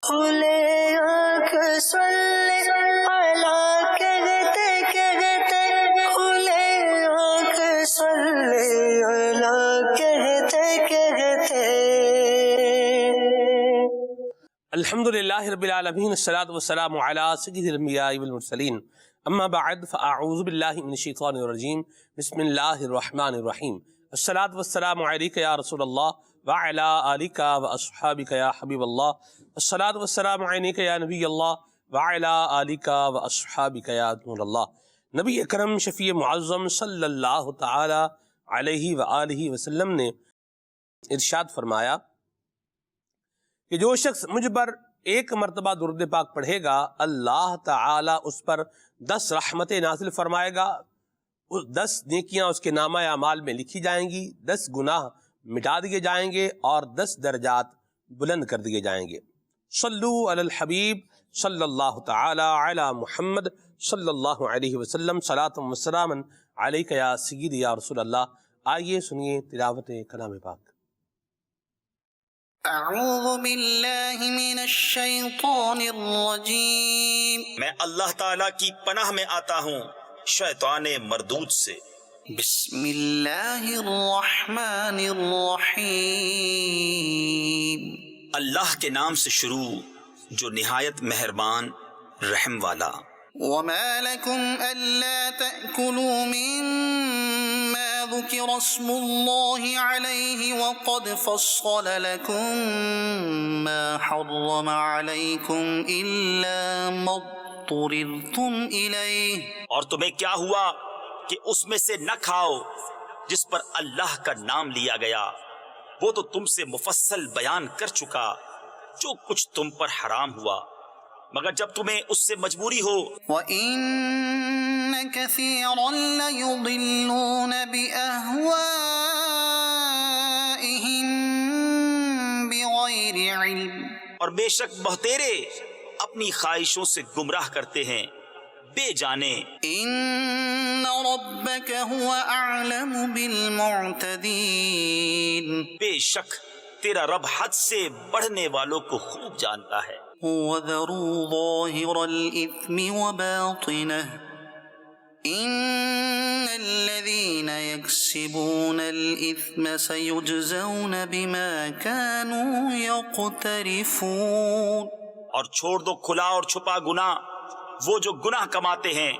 کھلے آنکھ صلی علی کہتے کہتے کھلے آنکھ صلی علی کہتے کہتے. الحمدللہ رب العالمین، الصلاۃ والسلام علی سید الانبیاء والمرسلین، اما بعد فاعوذ باللہ من الشیطان الرجیم، بسم اللہ الرحمن الرحیم. الصلاۃ والسلام علیک یا رسول اللہ وعلی آلک واصحابک یا حبیب اللہ. الصلاۃ والسلام علیک یا نبی اللہ وعلی آلک واصحابک یا نور اللہ. نبی اکرم شفیع معظم صلی اللہ تعالی علیہ وآلہ وسلم نے ارشاد فرمایا کہ جو شخص مجھ پر ایک مرتبہ درود پاک پڑھے گا، اللہ تعالی اس پر 10 رحمتیں نازل فرمائے گا، 10 نیکیاں اس کے نامہ اعمال میں لکھی جائیں گی، 10 گناہ مٹا دیے جائیں گے اور 10 درجات بلند کر دیے جائیں گے. صلو علی الحبیب صلی اللہ تعالی علی محمد صلی اللہ علیہ وسلم، صلاۃ و سلام علیک یا سیدی یا رسول اللہ. آئیے سنیے تلاوت کلام پاک. اعوذ باللہ من الشیطان الرجیم، میں اللہ تعالیٰ کی پناہ میں آتا ہوں شیطان مردود سے. بسم اللہ الرحمن الرحیم، اللہ کے نام سے شروع جو نہایت مہربان رحم والا. وما لكم ألا تأكلوا مما ذكر اسم الله عليه وقد فصل لكم ما حرم عليكم إلا ما اضطررتم إليه. اور تمہیں کیا ہوا کہ اس میں سے نہ کھاؤ جس پر اللہ کا نام لیا گیا، وہ تو تم سے مفصل بیان کر چکا جو کچھ تم پر حرام ہوا مگر جب تمہیں اس سے مجبوری ہو. وَإِنَّ كَثِيرًا لَيُضِلُّونَ بِأَهْوَائِهِمْ بِغَيْرِ عِلْمٍ، اور بے شک بہتیرے اپنی خواہشوں سے گمراہ کرتے ہیں بے جانے. إِنَّ رَبَّكَ هُوَ أَعْلَمُ بِالْمُعْتَدِينَ، بے شک تیرا رب حد سے بڑھنے والوں کو خوب جانتا ہے. وَذَرُوا ظَاهِرَ الْإِثْمِ وَبَاطِنَهُ إِنَّ الَّذِينَ يَكْسِبُونَ الْإِثْمَ سَيُجْزَوْنَ بِمَا كَانُوا يَقْتَرِفُونَ. اور چھوڑ دو کھلا اور چھپا گناہ، وہ جو گناہ کماتے ہیں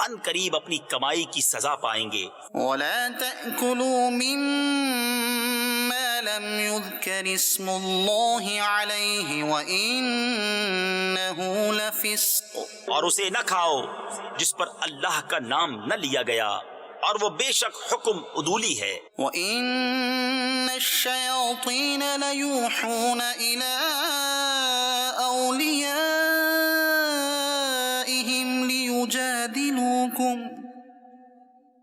ان قریب اپنی کمائی کی سزا پائیں گے. وَلَا تَأْكُلُوا مِمَّا لَمْ يُذْكَرِ اسْمُ اللَّهِ عَلَيْهِ وَإِنَّهُ لَفِسْقٌ، اور اسے نہ کھاؤ جس پر اللہ کا نام نہ لیا گیا اور وہ بے شک حکم عدولی ہے. وَإِنَّ الشَّيَاطِينَ لَيُوحُونَ إِلَىٰ أَوْلِيَائِهِمْ لِيُجَادِلُوكُمْ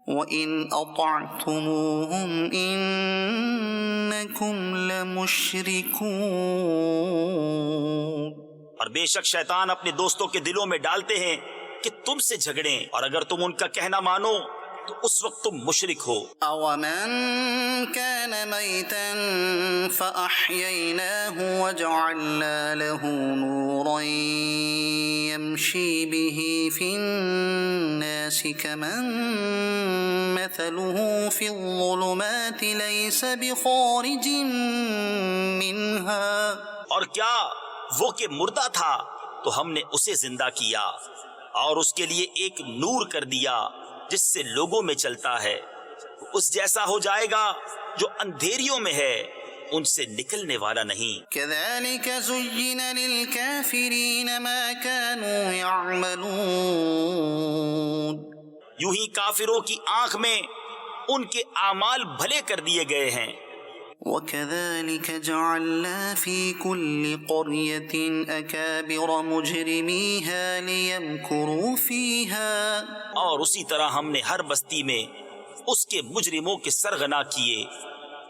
وَإِنْ أَطَعْتُمُوهُمْ إِنَّكُمْ لَمُشْرِكُونَ. اور بے شک شیطان اپنے دوستوں کے دلوں میں ڈالتے ہیں کہ تم سے جھگڑیں، اور اگر تم ان کا کہنا مانو تو اس وقت تم مشرک ہو. أَوَمَنْ كَانَ مَيْتًا فَأَحْيَيْنَاهُ وَجَعَلْنَا لَهُ نُورًا يَمْشِي بِهِ فِي النَّاسِ كَمَنْ مَثَلُهُ فِي الظُّلُمَاتِ لَيْسَ بِخَارِجٍ مِّنْهَا. اور کیا وہ کہ مردہ تھا تو ہم نے اسے زندہ کیا اور اس کے لیے ایک نور کر دیا جس سے لوگوں میں چلتا ہے، اس جیسا ہو جائے گا جو اندھیریوں میں ہے، ان سے نکلنے والا نہیں. كَذَلِكَ زُيِّنَ لِلْكَافِرِينَ مَا كَانُوا يَعْمَلُونَ، یوں ہی کافروں کی آنکھ میں ان کے اعمال بھلے کر دیے گئے ہیں. وَكَذَلِكَ جَعَلْنَا فِي كُلِّ قَرْيَةٍ أَكَابِرَ مُجْرِمِيهَا لِيَمْكُرُوا فِيهَا، اور اسی طرح ہم نے ہر بستی میں اس کے مجرموں کے سرغنا کیے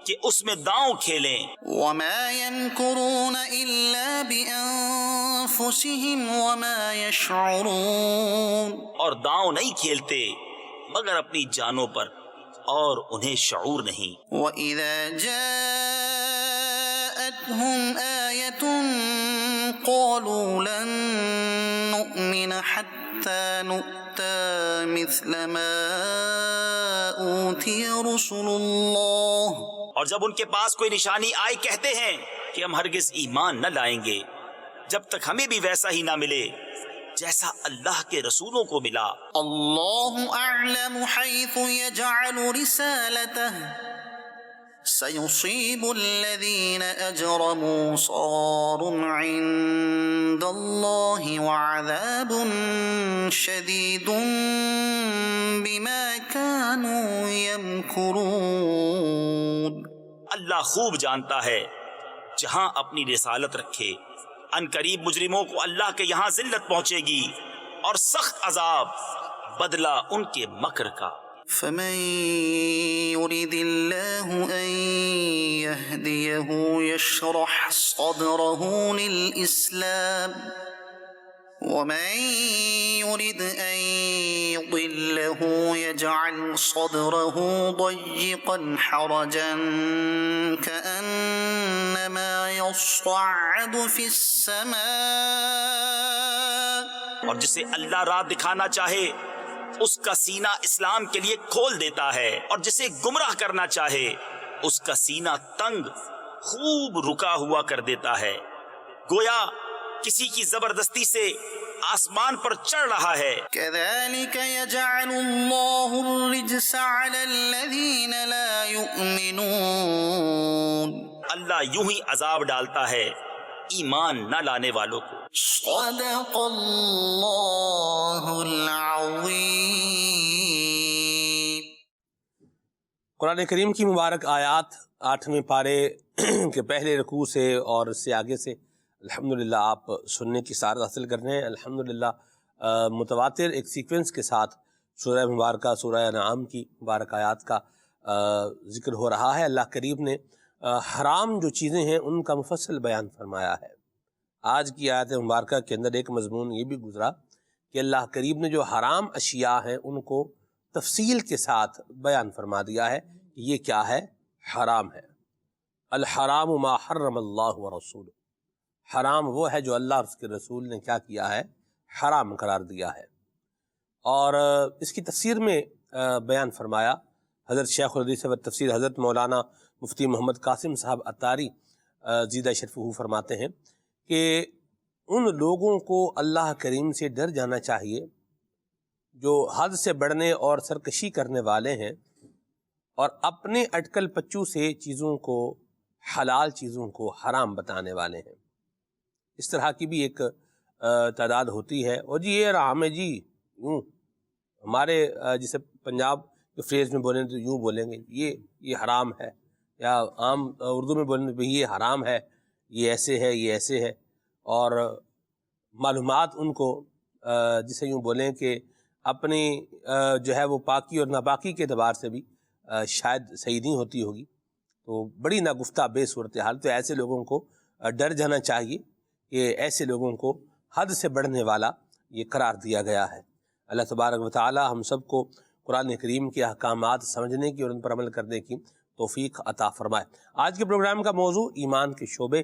کہ اس میں داؤں کھیلیں. وَمَا يَمْكُرُونَ إِلَّا بِأَنفُسِهِمْ وَمَا يَشْعُرُونَ، اور داؤں نہیں کھیلتے مگر اپنی جانوں پر اور انہیں شعور نہیں. وَإِذَا جَاءَتْهُمْ آيَةٌ قالوا لن نؤمن حتى نؤتى مثل ما أوتي رسل الله. اور جب ان کے پاس کوئی نشانی آئی کہتے ہیں کہ ہم ہرگز ایمان نہ لائیں گے جب تک ہمیں بھی ویسا ہی نہ ملے جیسا اللہ کے رسولوں کو ملا. اللہ اعلم حیث یجعل رسالته سيصيب الذين أجرموا صغار عند الله وعذاب شديد بما كانوا يمكرون. اللہ خوب جانتا ہے جہاں اپنی رسالت رکھے. ان قریب مجرموں کو اللہ کے یہاں ذلت پہنچے گی اور سخت عذاب بدلہ ان کے مکر کا. فمن يريد الله أن يهديه يشرح صدره للإسلام ومن يرد أن يضله يجعل صدره ضيقا حرجا كأنما يصعد في السماء. اور جسے اللہ راہ دکھانا چاہے اس کا سینہ اسلام کے لیے کھول دیتا ہے اور جسے گمراہ کرنا چاہے اس کا سینہ تنگ خوب رکا ہوا کر دیتا ہے گویا کسی کی زبردستی سے آسمان پر چڑھ رہا ہے. كذلك يجعل الله الرجس على الذين لا يؤمنون. اللہ یوں ہی عذاب ڈالتا ہے ایمان نہ لانے والوں کو. صدق اللہ العظیم. قرآن کریم کی مبارک آیات 8ویں پارے کے پہلے رکوع سے اور اس سے آگے سے الحمدللہ آپ سننے کی سعادت حاصل کر رہے ہیں. الحمدللہ متواتر ایک سیکوینس کے ساتھ سورہ مبارکہ سورہ انعام کی مبارک آیات کا ذکر ہو رہا ہے. اللہ کریم نے حرام جو چیزیں ہیں ان کا مفصل بیان فرمایا ہے. آج کی آیت مبارکہ کے اندر ایک مضمون یہ بھی گزرا کہ اللہ کریم نے جو حرام اشیاء ہیں ان کو تفصیل کے ساتھ بیان فرما دیا ہے کہ یہ کیا ہے، حرام ہے. الحرام ما حرم اللہ ورسولہ، حرام وہ ہے جو اللہ اور اس کے رسول نے کیا کیا ہے، حرام قرار دیا ہے. اور اس کی تفسیر میں بیان فرمایا حضرت شیخ الحدیث و تفسیر حضرت مولانا مفتی محمد قاسم صاحب عطاری زیدہ شرفہ فرماتے ہیں کہ ان لوگوں کو اللہ کریم سے ڈر جانا چاہیے جو حد سے بڑھنے اور سرکشی کرنے والے ہیں اور اپنے اٹکل پچو سے چیزوں کو، حلال چیزوں کو حرام بتانے والے ہیں. اس طرح کی بھی ایک تعداد ہوتی ہے. اور جی یہ حرام ہے جی، یوں ہمارے جسے پنجاب کے فریز میں بولیں تو یوں بولیں گے یہ حرام ہے، یا عام اردو میں بولیں تو یہ حرام ہے، یہ ایسے ہے، یہ ایسے ہے. اور معلومات ان کو جسے یوں بولیں کہ اپنی جو ہے وہ پاکی اور ناپاکی کے اعتبار سے بھی شاید صحیح نہیں ہوتی ہوگی. تو بڑی ناگفتہ بے صورتحال. تو ایسے لوگوں کو ڈر جانا چاہیے کہ ایسے لوگوں کو حد سے بڑھنے والا یہ قرار دیا گیا ہے. اللہ تبارک و تعالی ہم سب کو قرآن کریم کے احکامات سمجھنے کی اور ان پر عمل کرنے کی توفیق عطا فرمائے. آج کے پروگرام کا موضوع ایمان کے شعبے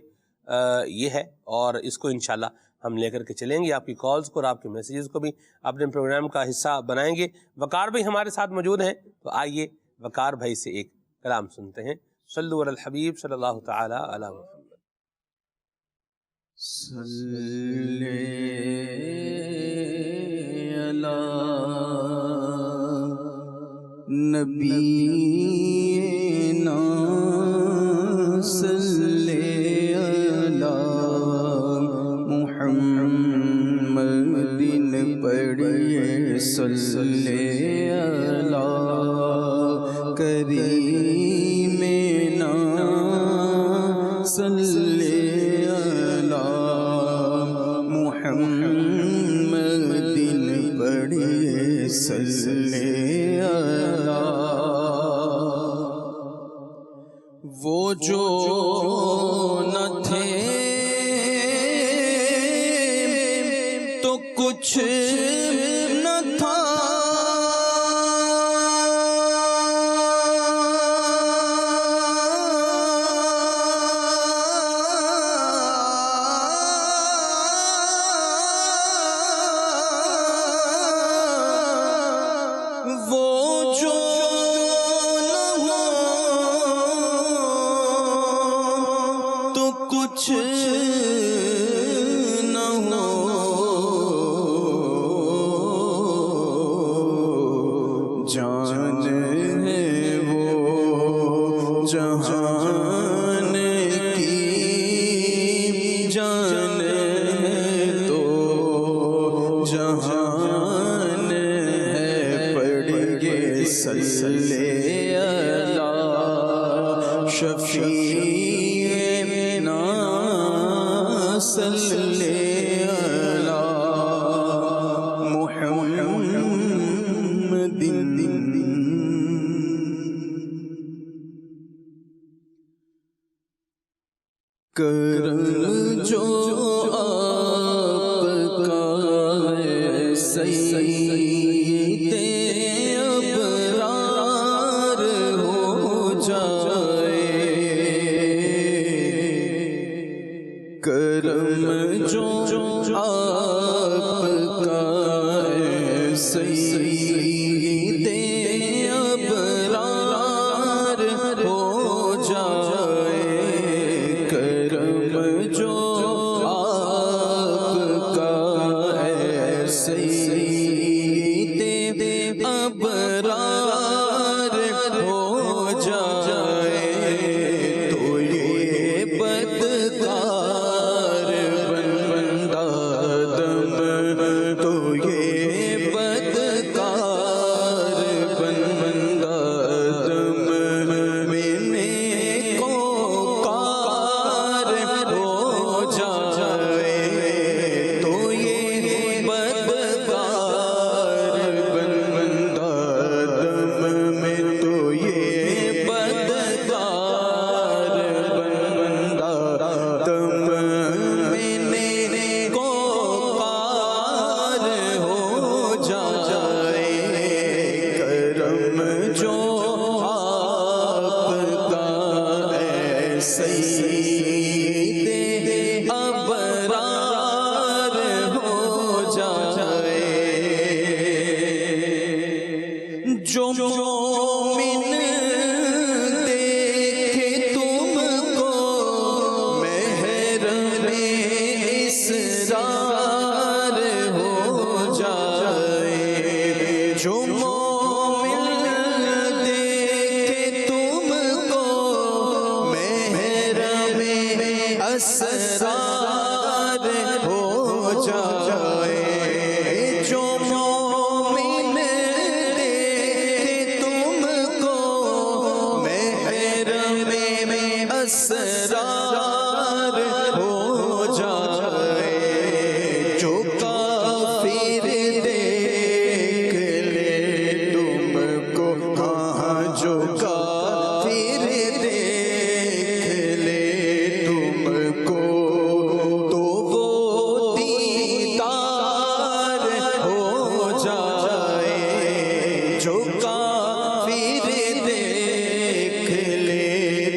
یہ ہے اور اس کو انشاءاللہ ہم لے کر کے چلیں گے. آپ کی کالز کو اور آپ کے میسیجز کو بھی اپنے پروگرام کا حصہ بنائیں گے. وقار بھائی ہمارے ساتھ موجود ہیں، تو آئیے وقار بھائی سے ایک کلام سنتے ہیں. صلو علی الحبیب صلی اللہ تعالی علی محمد. صلی علی نبینا صلی علی محمد پڑھیے صلی علی کریمنا صلی علی محمد پڑھیے صلی علی. وہ جو نہ تھے تو کچھ نہ تھا، علی محمد کرم جو آپ کا ہے سید ابرار ہو جائے، کرم جو آپ کا ہے سید ابرار ہو جائے، کرم جو آپ کا ہے سید ابرار ہو جائے، تو یہ بدکار بندہ دم، تو یہ بدکار بندہ دم میں نیکو کار ہو جائے، تو یہ بدکار بندہ دم میں، تو یہ بدکار بندہ دم میں نیکو کار ہو جائے، کرم جو آپ کا ہے سید ابرار ہو جائے، جو مومن دیکھے تم کو محرم اسرار ہو جائے، جو مومن دیکھے تم کو محرم اسرار ہو جائے، جو مومن دیکھے تم کو محرم اسرار ہو جائے، جو کافر دیکھ لے تم کو، ہاں جو کافر دیکھ لے تم کو، تو وہ دیدار ہو جائے، جو کافر دیکھ لے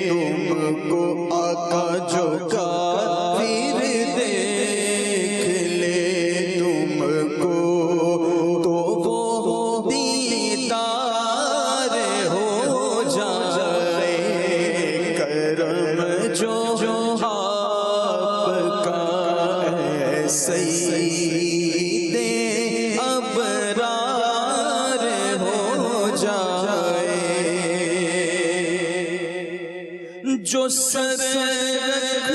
تم کو، آقا جو کافر دیکھ لے تم کو، تو وہ دیدار ہو جائے، کرم جو آپ کا ہے سید ابرار ہو جائے، جو سر رکھ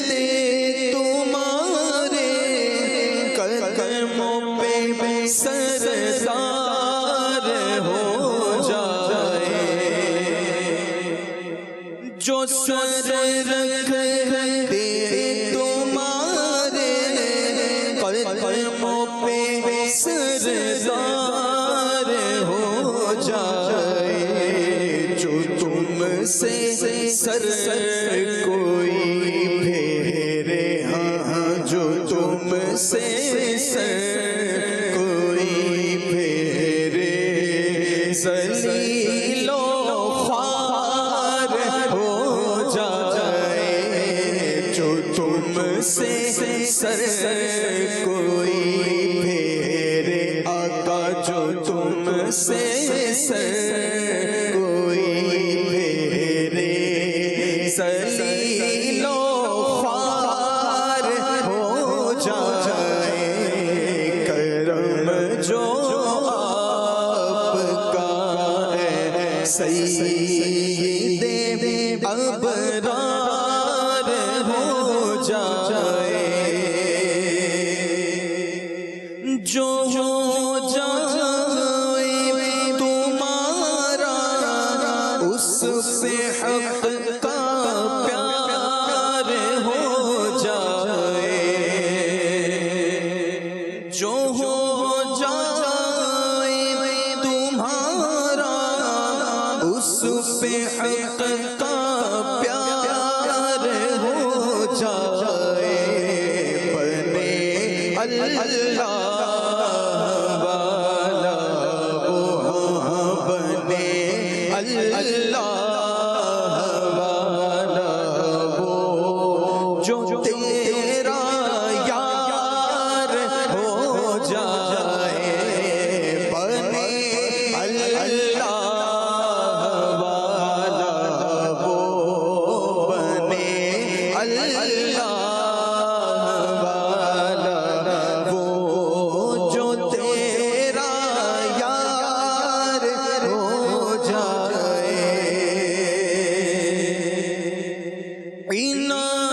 دے تمہارے قدموں پہ سردار ہو جائے، جو سر رکھ دے تمہارے قدموں پہ سردار ہو جائے، جو تم سے سر کوئی پھیرے، ہاں جو تم سے سر کوئی پھیرے، ذلیل و خوار ہو جائے، جو تم سے سر کوئی پھیرے، آقا جو تم سے سر کوئی پھیرے، ذلیل و خوار ہو جائے، کرم جو آپ کا ہے سید ابرار ہو جائے، جو ہو جائے تمہارا اس سے حق کا پیار ہو جائے، پہ حق کا پیار ہو جائے بنے اللہ والا وہ بنے اللہ والا وہ جو تیرا یار ہو جائے بنے اللہ والا وہ بنے اللہ والا وہ جو تیرا یار ہو جائے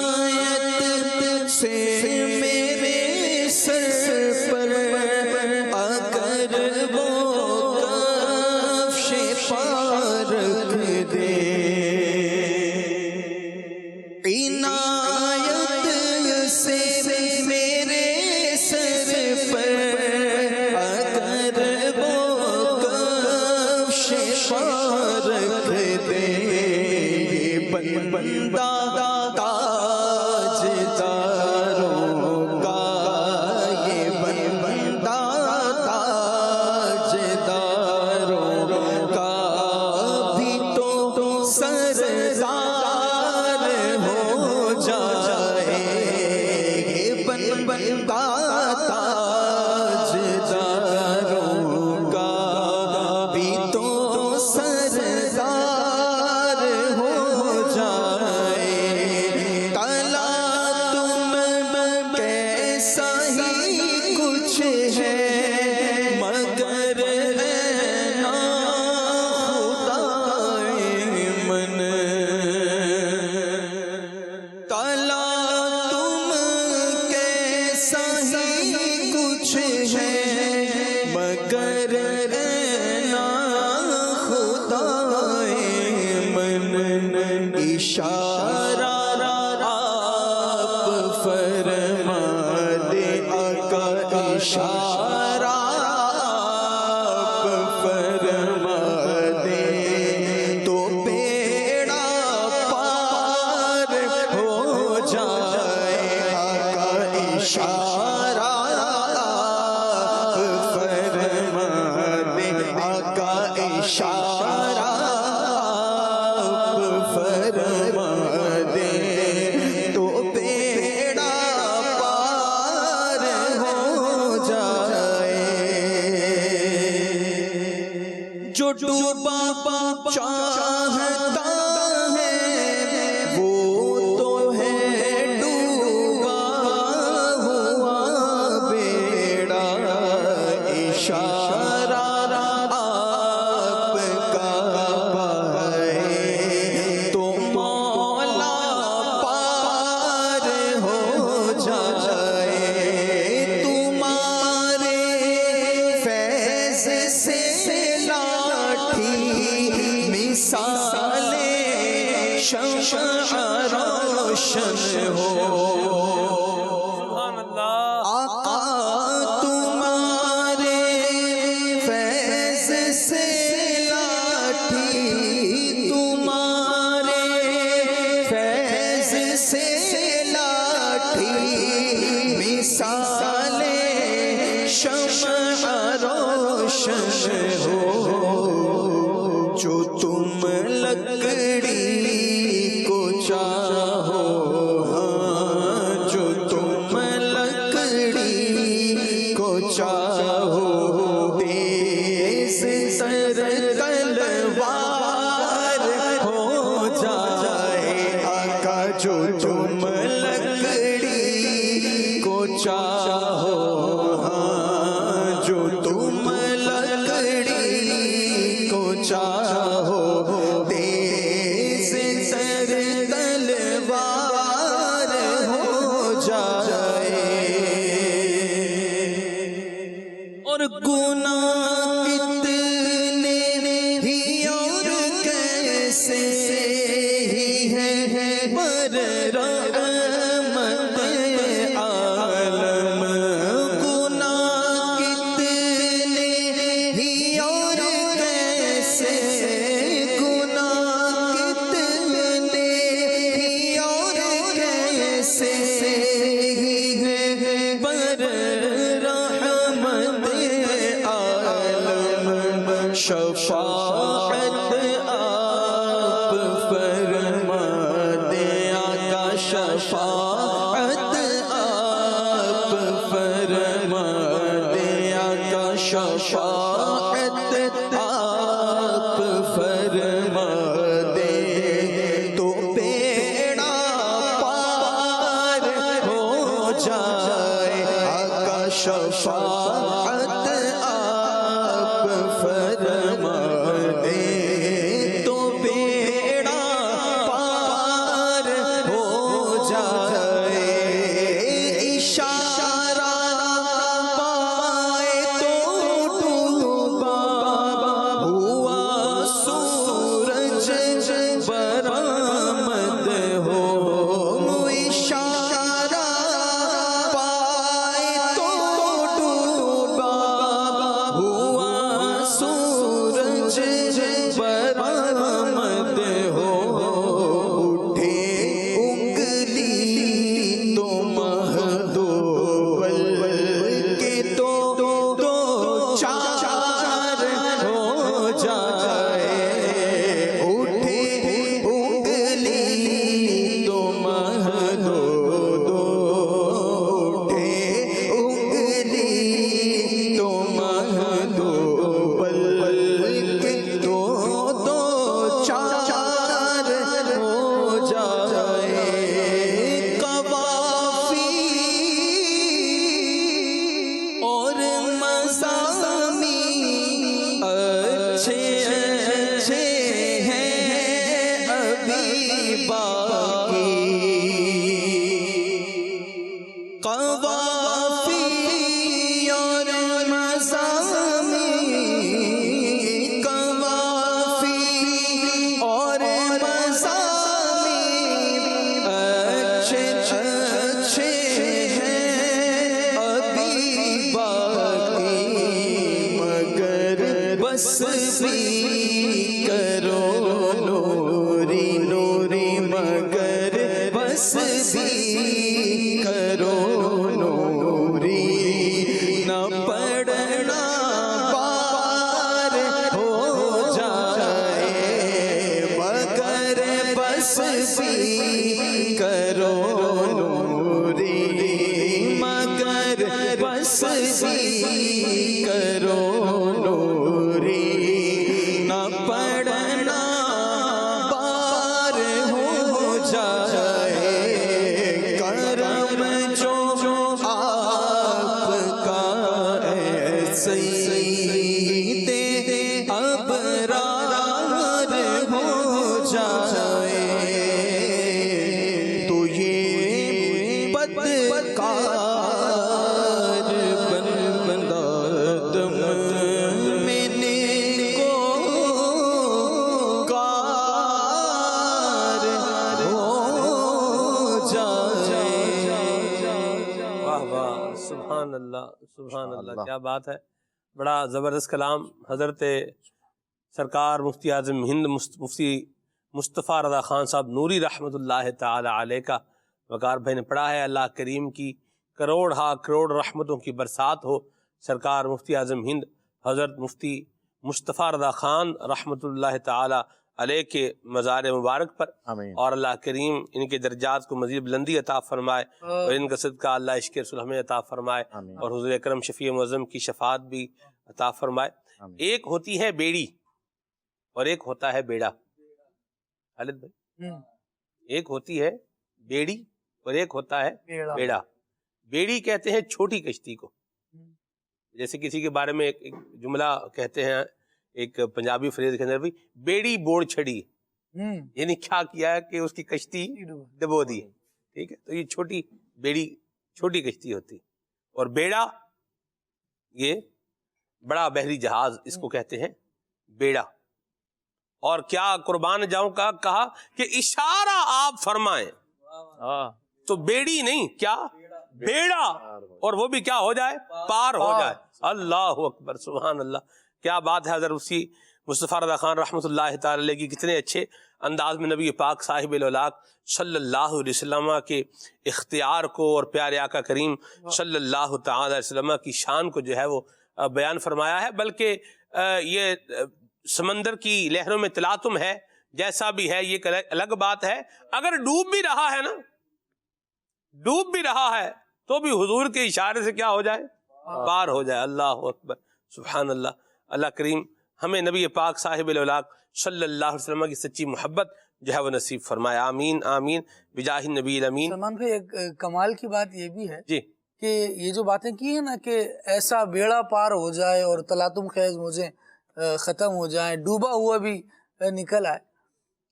عنایت سے میرے سر پر اگر وہ کفش پا رکھ دے عنایت سے میرے سر پر اگر وہ کفش پا رکھ دے یہ بندہ تاجداروں کا یہ بندہ تاجداروں کا بھی تو سردار ہو جائے یہ بندہ تاجداروں کا بھی تو سردار ہو جائے تلا تم کیسا ہی کچھ ہے مگر نا خدائے من تلا تم کیسا ہی کچھ ہے مگر نا خدائے من اشارہ آپ فرما دے آقا اشارہ آپ فرما دے تو بیڑا پار ہو جائے آقا اشارہ آپ فرما دے آقا اشارہ آپ فرما دے تو بیڑا پار ہو جائے جو ڈوبا چاہتا ہے وہ تو ہے ڈوبا ہوا بیڑا اشارہ آپ کا پائے تو مولا پار ہو جائے تمہارے فیض سے لاٹھی مثال شمع روشن ہو سبحان اللہ آقا تمہارے فیض سے لاٹھی تمہارے فیض سے لاٹھی مثال شمع روشن ہو جو تم لکڑی کو چاہو ہاں جو تم لکڑی کو چاہو تیز سر تلوار ہو جائے آقا جو تم لکڑی کو چاہو ہاں جو تم لکڑی کو چاہو تیز سر تلوار ہو جائے اور گناہ کتنے ہی اور کیسے ہی ہے پر رحمت عالم گناہ کتنے ہی اور کیسے گناہ شفاعت آپ فرما دے تو بیڑا پار ہو جائے آقا شفاعت آپ فرما دے تو بیڑا پار ہو جائے اشارہ پائے تو ڈوبا ہوا سورج برآمد ہو اشارہ پائے تو ڈوبا ہوا سورج برآمد ہو اٹھے انگلی تو مہدوبل کے تو چار ہو جائے اٹھے انگلی تو مہدوبل اٹھے انگلی تو مہدوبل کے تو چار ہو جائے قوافی اور مضامین اچھے اچھے ہیں ابھی باقی قوافی اور مضامین قوافی اور مضامین اچھے اچھے ہیں ابھی باقی مگر بس بھی کرو نوری نوری مگر بس بھی کرو نوری نہ پڑھنا پار ہو جائے مگر بس بھی کرو نوری مگر بس بھی کرو نوری نہ پڑھنا پار ہو جائے کرم جو آپ کا ہے سید ابرار ہو جائے تو یہ بدکار بندہ دم میں نے کو کار ہو جائے واہ واہ، سبحان اللہ سبحان اللہ، کیا بات ہے، بڑا زبردست کلام حضرت سرکار مفتی اعظم ہند مفتی مصطفیٰ رضا خان صاحب نوری رحمۃ اللہ تعالی علیہ کا وقار بھائی نے پڑھا ہے۔ اللہ کریم کی کروڑ ہا کروڑ رحمتوں کی برسات ہو سرکار مفتی اعظم ہند حضرت مفتی مصطفیٰ رضا خان رحمۃ اللہ تعالی علیہ کے مزار مبارک پر، اور اللہ کریم ان کے درجات کو مزید بلندی عطا فرمائے اور ان کا صدقہ اللہ عشق رسول ہمیں عطا فرمائے اور حضور اکرم شفیع معظم کی شفاعت بھی عطا فرمائے۔ ایک ہوتی ہے بیڑی اور ایک ہوتا ہے بیڑا، خالد بھائی، ایک ہوتی ہے بیڑی اور ایک ہوتا ہے بیڑا۔ بیڑی کہتے ہیں چھوٹی کشتی کو، جیسے کسی کے بارے میں ایک جملہ کہتے ہیں، ایک پنجابی فریز کے اندر بھی بیڑی بوڑ چھڑی، یعنی کیا کیا ہے کہ اس کی کشتی ڈبو دی، ٹھیک ہے، تو یہ چھوٹی بیڑی چھوٹی کشتی ہوتی، اور بیڑا یہ بڑا بحری جہاز، اس کو کہتے ہیں بیڑا۔ اور کیا قربان جاؤں کا کہا کہ اشارہ آپ فرمائیں تو بیڑی نہیں، کیا بیڑا، اور وہ بھی کیا ہو جائے، پار ہو جائے۔ اللہ اکبر، سبحان اللہ، کیا بات ہے۔ حضرت اسی مصطفیٰ رضا خان رحمۃ اللہ تعالی علیہ کی کتنے اچھے انداز میں نبی پاک صاحب الاولاق صلی اللہ علیہ وسلم کے اختیار کو اور پیارے آقا کریم صلی اللہ تعالی علیہ وسلم کی شان کو جو ہے وہ بیان فرمایا ہے۔ بلکہ یہ سمندر کی لہروں میں تلاطم ہے، جیسا بھی ہے، یہ ایک الگ بات ہے۔ اگر ڈوب بھی رہا ہے نا، ڈوب بھی رہا ہے تو بھی حضور کے اشارے سے کیا ہو جائے، پار ہو جائے۔ اللہ اکبر، سبحان اللہ. اللہ کریم ہمیں نبی پاک صاحب الاولاق صلی اللہ علیہ وسلم کی سچی محبت جو ہے وہ نصیب فرمائے. آمین آمین بجاہ النبی الامین. سلمان بھائی ایک کمال کی بات یہ بھی ہے جی کہ یہ جو باتیں کی ہیں نا کہ ایسا بیڑا پار ہو جائے اور تلاطم خیز موجیں ختم ہو جائیں، ڈوبا ہوا بھی نکل آئے،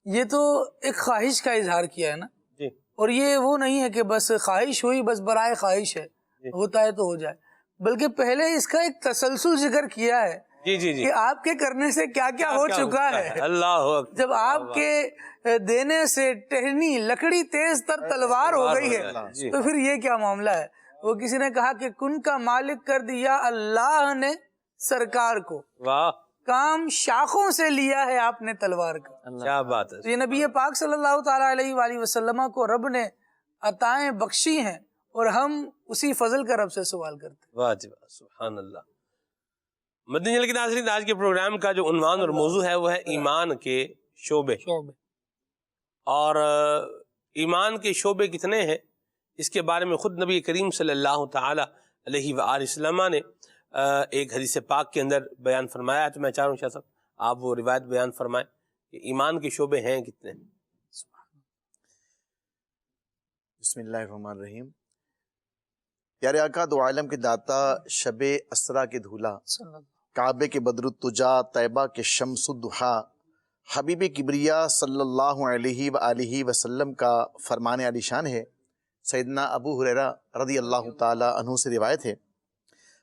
یہ تو ایک خواہش کا اظہار کیا ہے نا. جی اور یہ وہ نہیں ہے کہ بس خواہش ہوئی، بس برائے خواہش ہے، ہوتا ہے تو ہو جائے، بلکہ پہلے اس کا ایک تسلسل ذکر کیا ہے جی جی جی کہ آپ کے کرنے سے کیا کیا ہو چکا ہے. اللہ اکبر. جب آپ کے دینے سے ٹہنی لکڑی تیز تر تلوار ہو گئی ہے تو پھر یہ کیا معاملہ ہے. وہ کسی نے کہا کہ کن کا مالک کر دیا اللہ نے سرکار کو، واہ کام شاخوں سے لیا ہے آپ نے تلوار کا. کیا بات ہے. تو یہ نبی پاک صلی اللہ تعالیٰ علیہ وآلہ وسلم کو رب نے عطائیں بخشی ہیں اور ہم اسی فضل کا رب سے سوال کرتے ہیں. واہ جی واہ، سبحان اللہ. مدنی چینل کے ناظرین، آج کے پروگرام کا جو عنوان اور موضوع ہے وہ ہے ایمان کے شعبے. اور ایمان کے شعبے کتنے ہیں اس کے بارے میں خود نبی کریم صلی اللہ تعالی علیہ وآلہ وسلم نے ایک حدیث پاک کے اندر بیان فرمایا ہے. تو میں چاہ رہا ہوں شاہ صاحب آپ وہ روایت بیان فرمائیں کہ ایمان کے شعبے ہیں کتنے. بسم اللہ الرحمن الرحیم. پیارے آقا دو عالم کے داتا، شب اسرا کے دھولا، کعبے کے بدر التجا، طیبہ کے شمس الضحیٰ، حبیب کبریا صلی اللہ علیہ وآلہ وسلم کا فرمان علی شان ہے. سیدنا ابو ہریرہ رضی اللہ تعالی عنہ سے روایت ہے،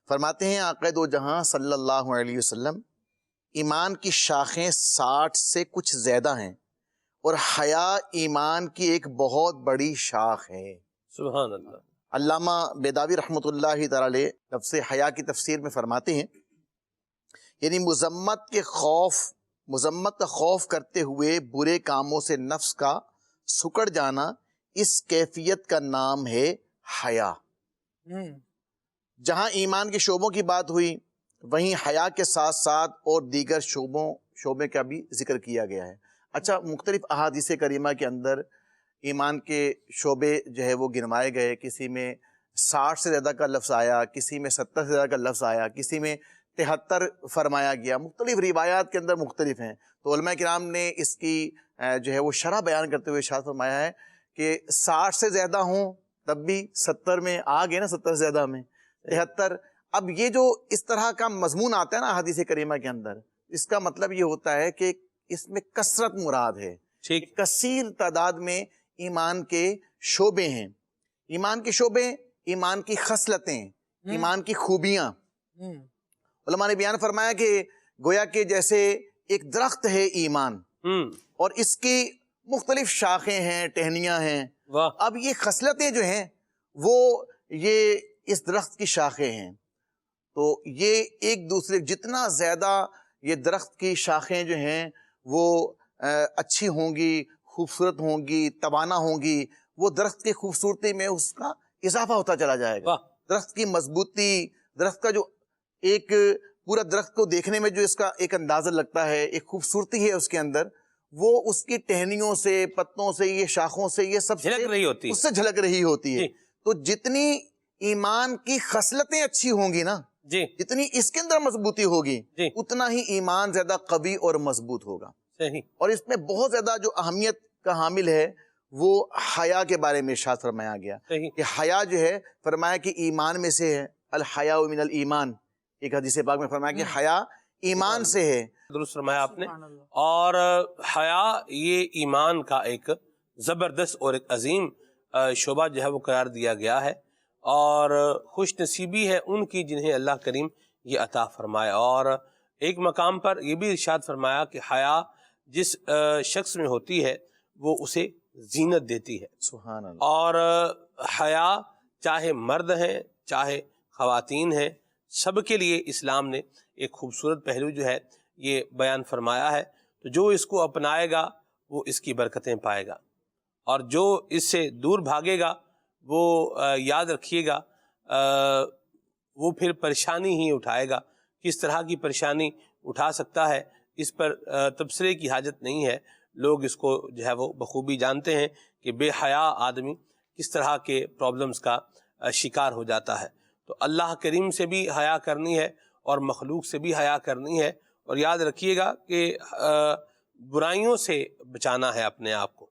فرماتے ہیں آقا دو جہاں صلی اللہ علیہ وسلم، ایمان کی شاخیں 60 سے کچھ زیادہ ہیں اور حیا ایمان کی ایک بہت بڑی شاخ ہے. سبحان اللہ. علامہ بیداوی رحمۃ اللہ تعالی لفظ حیا کی تفسیر میں فرماتے ہیں یعنی مذمت کا خوف کرتے ہوئے برے کاموں سے نفس کا سکڑ جانا، اس کیفیت کا نام ہے حیا. جہاں ایمان کے شعبوں کی بات ہوئی وہیں حیا کے ساتھ ساتھ اور دیگر شعبے کا بھی ذکر کیا گیا ہے. اچھا، مختلف احادیث کریمہ کے اندر ایمان کے شعبے جو ہے وہ گنوائے گئے. کسی میں 60 سے زیادہ کا لفظ آیا، کسی میں 70 سے زیادہ کا لفظ آیا، کسی میں 73 فرمایا گیا. مختلف روایات کے اندر مختلف ہیں. تو علماء کرام نے اس کی جو ہے وہ شرح بیان کرتے ہوئے ارشاد فرمایا ہے کہ 60 سے زیادہ ہوں تب بھی 70 میں آ گئے نا، 70 سے زیادہ میں 73. اب یہ جو اس طرح کا مضمون آتا ہے نا حدیث کریمہ کے اندر، اس کا مطلب یہ ہوتا ہے کہ اس میں کثرت مراد ہے. ٹھیک. کثیر تعداد میں ایمان کے شعبے ہیں. ایمان کے شعبے، ایمان کی خصلتیں، ایمان کی خوبیاں. علماء نے بیان فرمایا کہ گویا کہ جیسے ایک درخت ہے ایمان، اور اس کی مختلف شاخیں ہیں، ٹہنیاں ہیں. اب یہ خصلتیں جو ہیں وہ یہ اس درخت کی شاخیں ہیں. تو یہ ایک دوسرے، جتنا زیادہ یہ درخت کی شاخیں جو ہیں وہ اچھی ہوں گی، خوبصورت ہوں گی، توانا ہوں گی، وہ درخت کی خوبصورتی میں اس کا اضافہ ہوتا چلا جائے گا. درخت کی مضبوطی، درخت کا جو ایک پورا درخت کو دیکھنے میں جو اس کا ایک اندازہ لگتا ہے، ایک خوبصورتی ہے اس کے اندر، وہ اس کی ٹہنیوں سے، پتوں سے، یہ شاخوں سے، یہ سب جھلک رہی ہوتی ہے، اس سے جھلک رہی ہوتی ہے. تو جتنی ایمان کی خصلتیں اچھی ہوں گی نا، جتنی اس کے اندر مضبوطی ہوگی، اتنا ہی ایمان زیادہ قوی اور مضبوط ہوگا. اور اس میں بہت زیادہ جو اہمیت کا حامل ہے وہ حیا کے بارے میں ارشاد فرمایا گیا کہ حیا جو ہے، فرمایا کہ ایمان میں سے ہے. الحیاء من الایمان، ایک حدیث پاک میں فرمایا کہ حیا ایمان سے ہے. درست فرمایا آپ نے. اور حیا یہ ایمان کا ایک زبردست اور ایک عظیم شعبہ جو ہے وہ قرار دیا گیا ہے، اور خوش نصیبی ہے ان کی جنہیں اللہ کریم یہ عطا فرمائے. اور ایک مقام پر یہ بھی ارشاد فرمایا کہ حیا جس شخص میں ہوتی ہے وہ اسے زینت دیتی ہے. سبحان اللہ. اور حیا چاہے مرد ہیں چاہے خواتین ہیں، سب کے لیے اسلام نے ایک خوبصورت پہلو جو ہے یہ بیان فرمایا ہے. تو جو اس کو اپنائے گا وہ اس کی برکتیں پائے گا، اور جو اس سے دور بھاگے گا وہ یاد رکھیے گا وہ پھر پریشانی ہی اٹھائے گا. کس طرح کی پریشانی اٹھا سکتا ہے اس پر تبصرے کی حاجت نہیں ہے. لوگ اس کو جو ہے وہ بخوبی جانتے ہیں کہ بے حیا آدمی کس طرح کے پرابلمز کا شکار ہو جاتا ہے. تو اللہ کریم سے بھی حیا کرنی ہے اور مخلوق سے بھی حیا کرنی ہے. اور یاد رکھیے گا کہ برائیوں سے بچانا ہے اپنے آپ کو.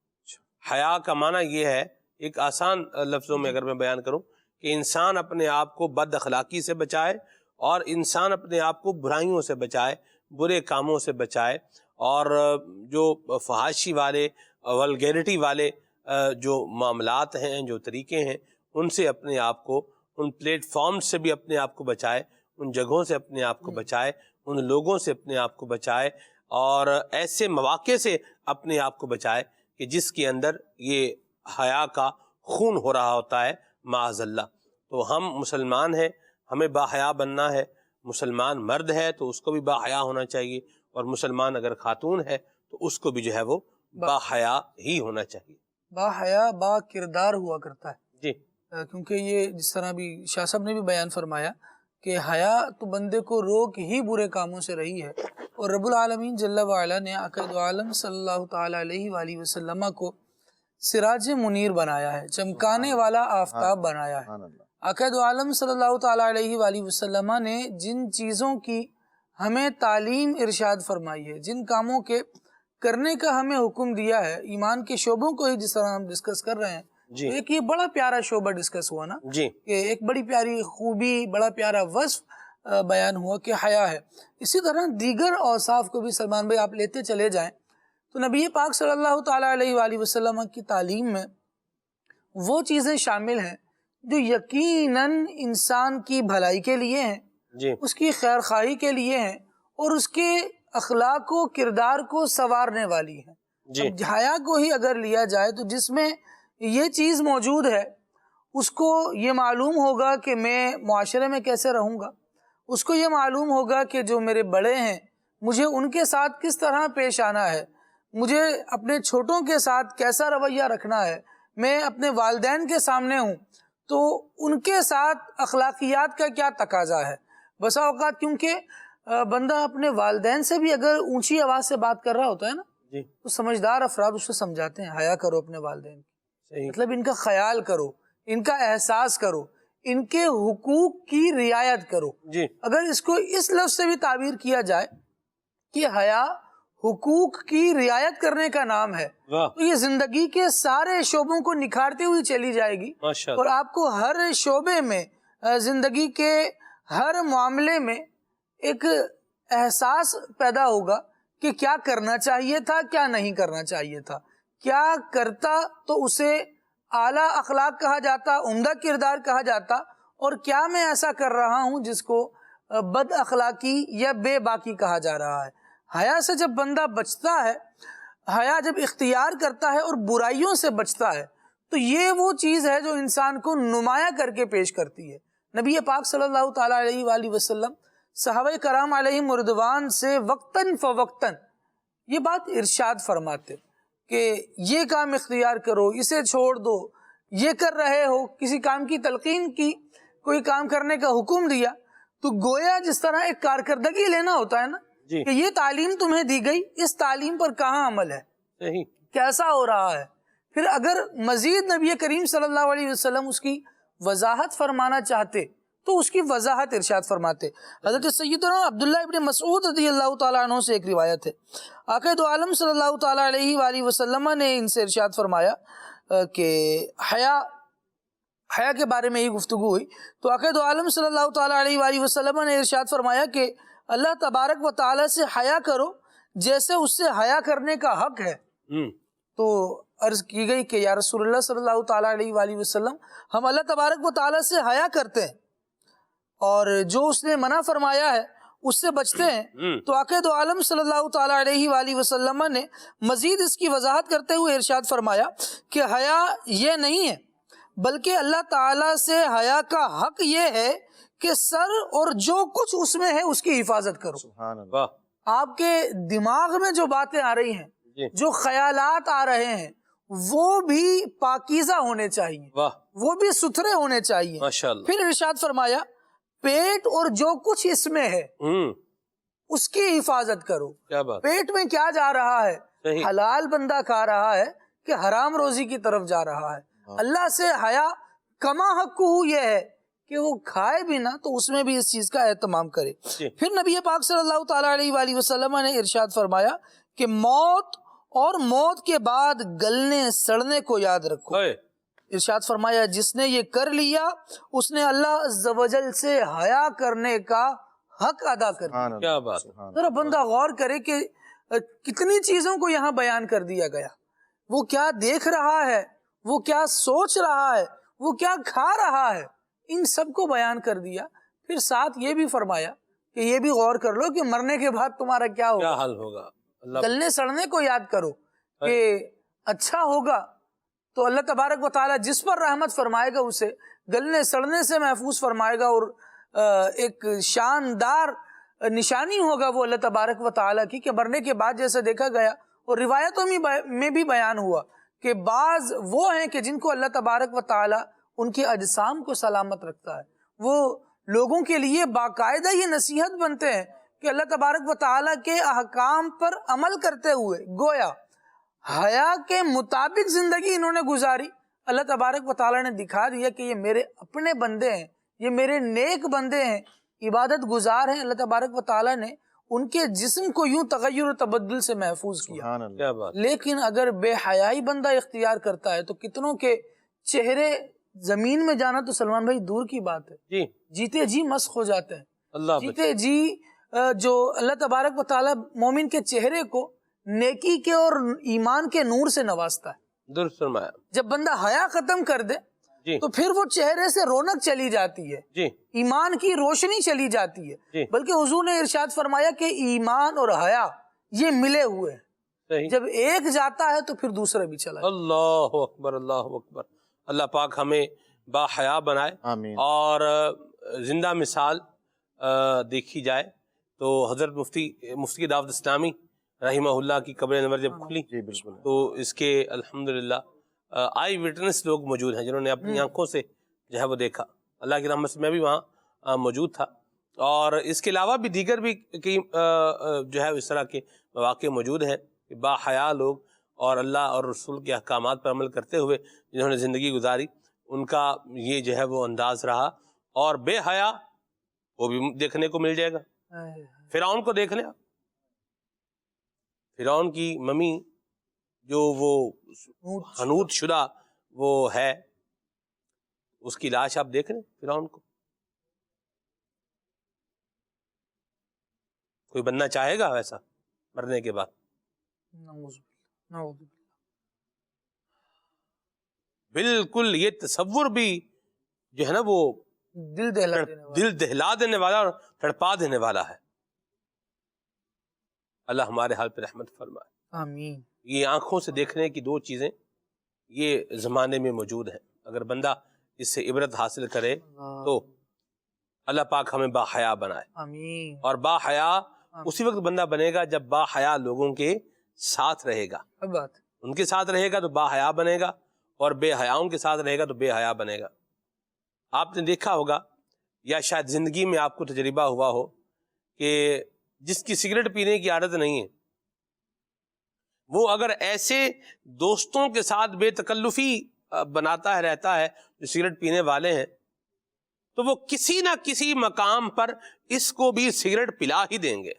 حیا کا معنی یہ ہے، ایک آسان لفظوں میں اگر میں بیان کروں، کہ انسان اپنے آپ کو بد اخلاقی سے بچائے، اور انسان اپنے آپ کو برائیوں سے بچائے، برے کاموں سے بچائے، اور جو فحاشی والے ولگیرٹی والے جو معاملات ہیں، جو طریقے ہیں، ان سے اپنے آپ کو، ان پلیٹ فارم سے بھی اپنے آپ کو بچائے، ان جگہوں سے اپنے آپ کو بچائے، ان لوگوں سے اپنے آپ کو بچائے، اور ایسے مواقع سے اپنے آپ کو بچائے کہ جس کے اندر یہ حیا کا خون ہو رہا ہوتا ہے، معاذ اللہ. تو ہم مسلمان ہیں، ہمیں باحیا بننا ہے. مسلمان مرد ہے تو اس کو بھی باحیا ہونا چاہیے، اور مسلمان اگر خاتون ہے تو اس کو بھی جو ہے وہ باحیا ہی ہونا چاہیے. باحیا با کردار ہوا کرتا ہے. جی کیونکہ یہ جس طرح بھی شاہ صاحب نے بھی بیان فرمایا کہ حیا تو بندے کو روک ہی برے کاموں سے رہی ہے، اور رب العالمین جل وعلا نے آقا دو عالم صلی اللہ تعالی علیہ وآلہ وسلم کو سراج منیر بنایا ہے، چمکانے والا آفتاب بنایا ہے. آقا دو عالم صلی اللہ تعالی علیہ وآلہ وسلم نے جن چیزوں کی ہمیں تعلیم ارشاد فرمائی ہے، جن کاموں کے کرنے کا ہمیں حکم دیا ہے، ایمان کے شعبوں کو ہی جس طرح ہم ڈسکس کر رہے ہیں، جی تو ایک یہ بڑا پیارا شعبہ ڈسکس ہوا نا، جی کہ ایک بڑی پیاری خوبی، بڑا پیارا وصف بیان ہوا کہ حیا ہے. اسی طرح دیگر اوصاف کو بھی سلمان بھائی آپ لیتے چلے جائیں تو نبی پاک صلی اللہ تعالی علیہ وآلہ وسلم کی تعلیم میں وہ چیزیں شامل ہیں جو یقیناً انسان کی بھلائی کے لیے ہیں، جی اس کی خیر خواہی کے لیے ہیں، اور اس کے اخلاق و کردار کو سنوارنے والی ہیں. جی اب حیا کو ہی اگر لیا جائے تو جس میں یہ چیز موجود ہے، اس کو یہ معلوم ہوگا کہ میں معاشرے میں کیسے رہوں گا، اس کو یہ معلوم ہوگا کہ جو میرے بڑے ہیں مجھے ان کے ساتھ کس طرح پیش آنا ہے، مجھے اپنے چھوٹوں کے ساتھ کیسا رویہ رکھنا ہے، میں اپنے والدین کے سامنے ہوں تو ان کے ساتھ اخلاقیات کا کیا تقاضا ہے. بسا اوقات کیونکہ بندہ اپنے والدین سے بھی اگر اونچی آواز سے بات کر رہا ہوتا ہے نا، جی تو سمجھدار افراد اسے سمجھاتے ہیں حیا کرو اپنے والدین کی، صحیح. مطلب ان کا خیال کرو، ان کا احساس کرو، ان کے حقوق کی رعایت کرو. جی اگر اس کو اس لفظ سے بھی تعبیر کیا جائے کہ حیا حقوق کی رعایت کرنے کا نام ہے، واہ تو یہ زندگی کے سارے شعبوں کو نکھارتے ہوئی چلی جائے گی، ماشاء اور اللہ. آپ کو ہر شعبے میں، زندگی کے ہر معاملے میں ایک احساس پیدا ہوگا کہ کیا کرنا چاہیے تھا، کیا نہیں کرنا چاہیے تھا، کیا کرتا تو اسے اعلیٰ اخلاق کہا جاتا، عمدہ کردار کہا جاتا، اور کیا میں ایسا کر رہا ہوں جس کو بد اخلاقی یا بے باکی کہا جا رہا ہے. حیا سے جب بندہ بچتا ہے، حیا جب اختیار کرتا ہے اور برائیوں سے بچتا ہے، تو یہ وہ چیز ہے جو انسان کو نمایاں کر کے پیش کرتی ہے. نبی پاک صلی اللہ تعالی علیہ وآلہ وسلم صحابہ کرام علیہم رضوان سے وقتاً فوقتاً یہ بات ارشاد فرماتے کہ یہ کام اختیار کرو، اسے چھوڑ دو، یہ کر رہے ہو، کسی کام کی تلقین کی، کوئی کام کرنے کا حکم دیا تو گویا جس طرح ایک کارکردگی لینا ہوتا ہے نا، جی کہ یہ تعلیم تمہیں دی گئی، اس تعلیم پر کہاں عمل ہے، صحیح. کیسا ہو رہا ہے. پھر اگر مزید نبی کریم صلی اللہ علیہ وسلم اس کی وضاحت فرمانا چاہتے تو اس کی وضاحت ارشاد فرماتے. حضرت سیدنا عبداللہ ابن مسعود رضی اللہ تعالیٰ عنہ سے ایک روایت ہے، آقا دو عالم صلی اللہ تعالیٰ علیہ وآلہ وسلم نے ان سے ارشاد فرمایا کہ حیا کے بارے میں یہ گفتگو ہوئی تو آقا دو عالم صلی اللہ تعالیٰ علیہ وآلہ وسلم نے ارشاد فرمایا کہ اللہ تبارک و تعالیٰ سے حیا کرو جیسے اس سے حیا کرنے کا حق ہے. تو عرض کی گئی کہ یا رسول اللہ صلی اللہ تعالیٰ علیہ وآلہ وسلم، ہم اللہ تبارک و تعالیٰ سے حیا کرتے ہیں اور جو اس نے منع فرمایا ہے اس سے بچتے ہیں. تو آقا دو عالم صلی اللہ تعالیٰ علیہ وآلہ وسلم نے مزید اس کی وضاحت کرتے ہوئے ارشاد فرمایا کہ حیا یہ نہیں ہے، بلکہ اللہ تعالیٰ سے حیا کا حق یہ ہے کہ سر اور جو کچھ اس میں ہے اس کی حفاظت کرو. واہ آپ کے دماغ میں جو باتیں آ رہی ہیں، جی جو خیالات آ رہے ہیں، وہ بھی پاکیزہ ہونے چاہیے، واہ وہ بھی ستھرے ہونے چاہیے. ماشاء اللہ. پھر ارشاد فرمایا پیٹ اور جو کچھ اس میں ہے اس کی حفاظت کرو. کیا بات. پیٹ میں کیا جا رہا ہے، صحیح. حلال بندہ کھا رہا ہے کہ حرام روزی کی طرف جا رہا ہے. اللہ سے حیا کما حق یہ ہے کہ وہ کھائے بھی نا تو اس میں بھی اس چیز کا اہتمام کرے. پھر نبی پاک صلی اللہ تعالیٰ علیہ وآلہ وسلم نے ارشاد فرمایا کہ موت اور موت کے بعد گلنے سڑنے کو یاد رکھو. ارشاد فرمایا جس نے یہ کر لیا اس نے اللہ عز و جل سے حیا کرنے کا حق ادا کر دیا. کیا بات. ذرا بندہ غور کرے کہ کتنی چیزوں کو یہاں بیان کر دیا گیا. وہ کیا دیکھ رہا ہے, وہ کیا سوچ رہا ہے, وہ کیا کھا رہا ہے, ان سب کو بیان کر دیا. پھر ساتھ یہ بھی فرمایا کہ یہ بھی غور کر لو کہ مرنے کے بعد تمہارا کیا ہوگا, کیا حل ہوگا. گلنے سڑنے کو یاد کرو کہ اچھا ہوگا تو اللہ تبارک و تعالیٰ جس پر رحمت فرمائے گا اسے گلنے سڑنے سے محفوظ فرمائے گا, اور ایک شاندار نشانی ہوگا وہ اللہ تبارک و تعالیٰ کی کہ مرنے کے بعد جیسے دیکھا گیا اور روایتوں میں بھی بیان ہوا کہ بعض وہ ہیں کہ جن کو اللہ تبارک و تعالیٰ ان کے اجسام کو سلامت رکھتا ہے. وہ لوگوں کے لیے باقاعدہ یہ نصیحت بنتے ہیں کہ اللہ تبارک و تعالیٰ کے احکام پر عمل کرتے ہوئے گویا حیا کے مطابق زندگی انہوں نے گزاری. اللہ تبارک و تعالیٰ نے دکھا دیا کہ یہ میرے اپنے بندے ہیں, یہ میرے نیک بندے ہیں, عبادت گزار ہیں. اللہ تبارک و تعالیٰ نے ان کے جسم کو یوں تغیر و تبدل سے محفوظ کیا. کیا بات. لیکن اگر بے حیائی بندہ اختیار کرتا ہے تو کتنوں کے چہرے زمین میں جانا تو سلمان بھائی دور کی بات ہے, جی جیتے جی مسخ ہو جاتے ہیں. اللہ جیتے جی جو اللہ تبارک و تعالیٰ مومن کے چہرے کو نیکی کے اور ایمان کے نور سے نوازتا ہے. درست فرمایا. جب بندہ حیا ختم کر دے جی تو پھر وہ چہرے سے رونق چلی جاتی ہے, جی ایمان کی روشنی چلی جاتی ہے. جی. بلکہ حضور نے ارشاد فرمایا کہ ایمان اور حیا یہ ملے ہوئے ہیں, صحیح. جب ایک جاتا ہے تو پھر دوسرا بھی چلا. اللہ اکبر, اللہ اکبر. اللہ پاک ہمیں با حیا بنائے. آمین. اور زندہ مثال دیکھی جائے تو حضرت مفتی دعوت اسلامی رحمہ اللہ کی قبر انور جب کھلی جی بالکل. تو اس کے الحمدللہ آئی وٹنس لوگ موجود ہیں جنہوں نے اپنی آنکھوں سے جو ہے وہ دیکھا. اللہ کی رحمت سے میں بھی وہاں موجود تھا, اور اس کے علاوہ بھی دیگر بھی کئی جو ہے اس طرح کے مواقع موجود ہیں کہ با حیا لوگ اور اللہ اور رسول کے احکامات پر عمل کرتے ہوئے جنہوں نے زندگی گزاری, ان کا یہ جو ہے وہ انداز رہا. اور بے حیا وہ بھی دیکھنے کو مل جائے گا. فرعون کو دیکھ لیں, فرعون کی ممی جو وہ حنوط شدہ وہ ہے, اس کی لاش آپ دیکھ لیں فرعون کو. کوئی بننا چاہے گا ویسا مرنے کے بعد؟ بالکل. یہ تصور بھی جو ہے نا وہ دل دہلا دینے والا اور تڑپا دینے والا ہے. اللہ ہمارے حال پہ رحمت فرمائے. آمین. یہ آنکھوں سے دیکھنے کی دو چیزیں یہ زمانے میں موجود ہیں. اگر بندہ اس سے عبرت حاصل کرے تو اللہ پاک ہمیں با حیا بنائے. آمین. اور با حیا اسی وقت بندہ بنے گا جب با حیا لوگوں کے ساتھ رہے گا. بات ان کے ساتھ رہے گا تو با حیا بنے گا, اور بے حیاؤں کے ساتھ رہے گا تو بے حیا بنے گا. آپ نے دیکھا ہوگا یا شاید زندگی میں آپ کو تجربہ ہوا ہو کہ جس کی سگریٹ پینے کی عادت نہیں ہے وہ اگر ایسے دوستوں کے ساتھ بے تکلفی بناتا ہے رہتا ہے جو سگریٹ پینے والے ہیں, تو وہ کسی نہ کسی مقام پر اس کو بھی سگریٹ پلا ہی دیں گے.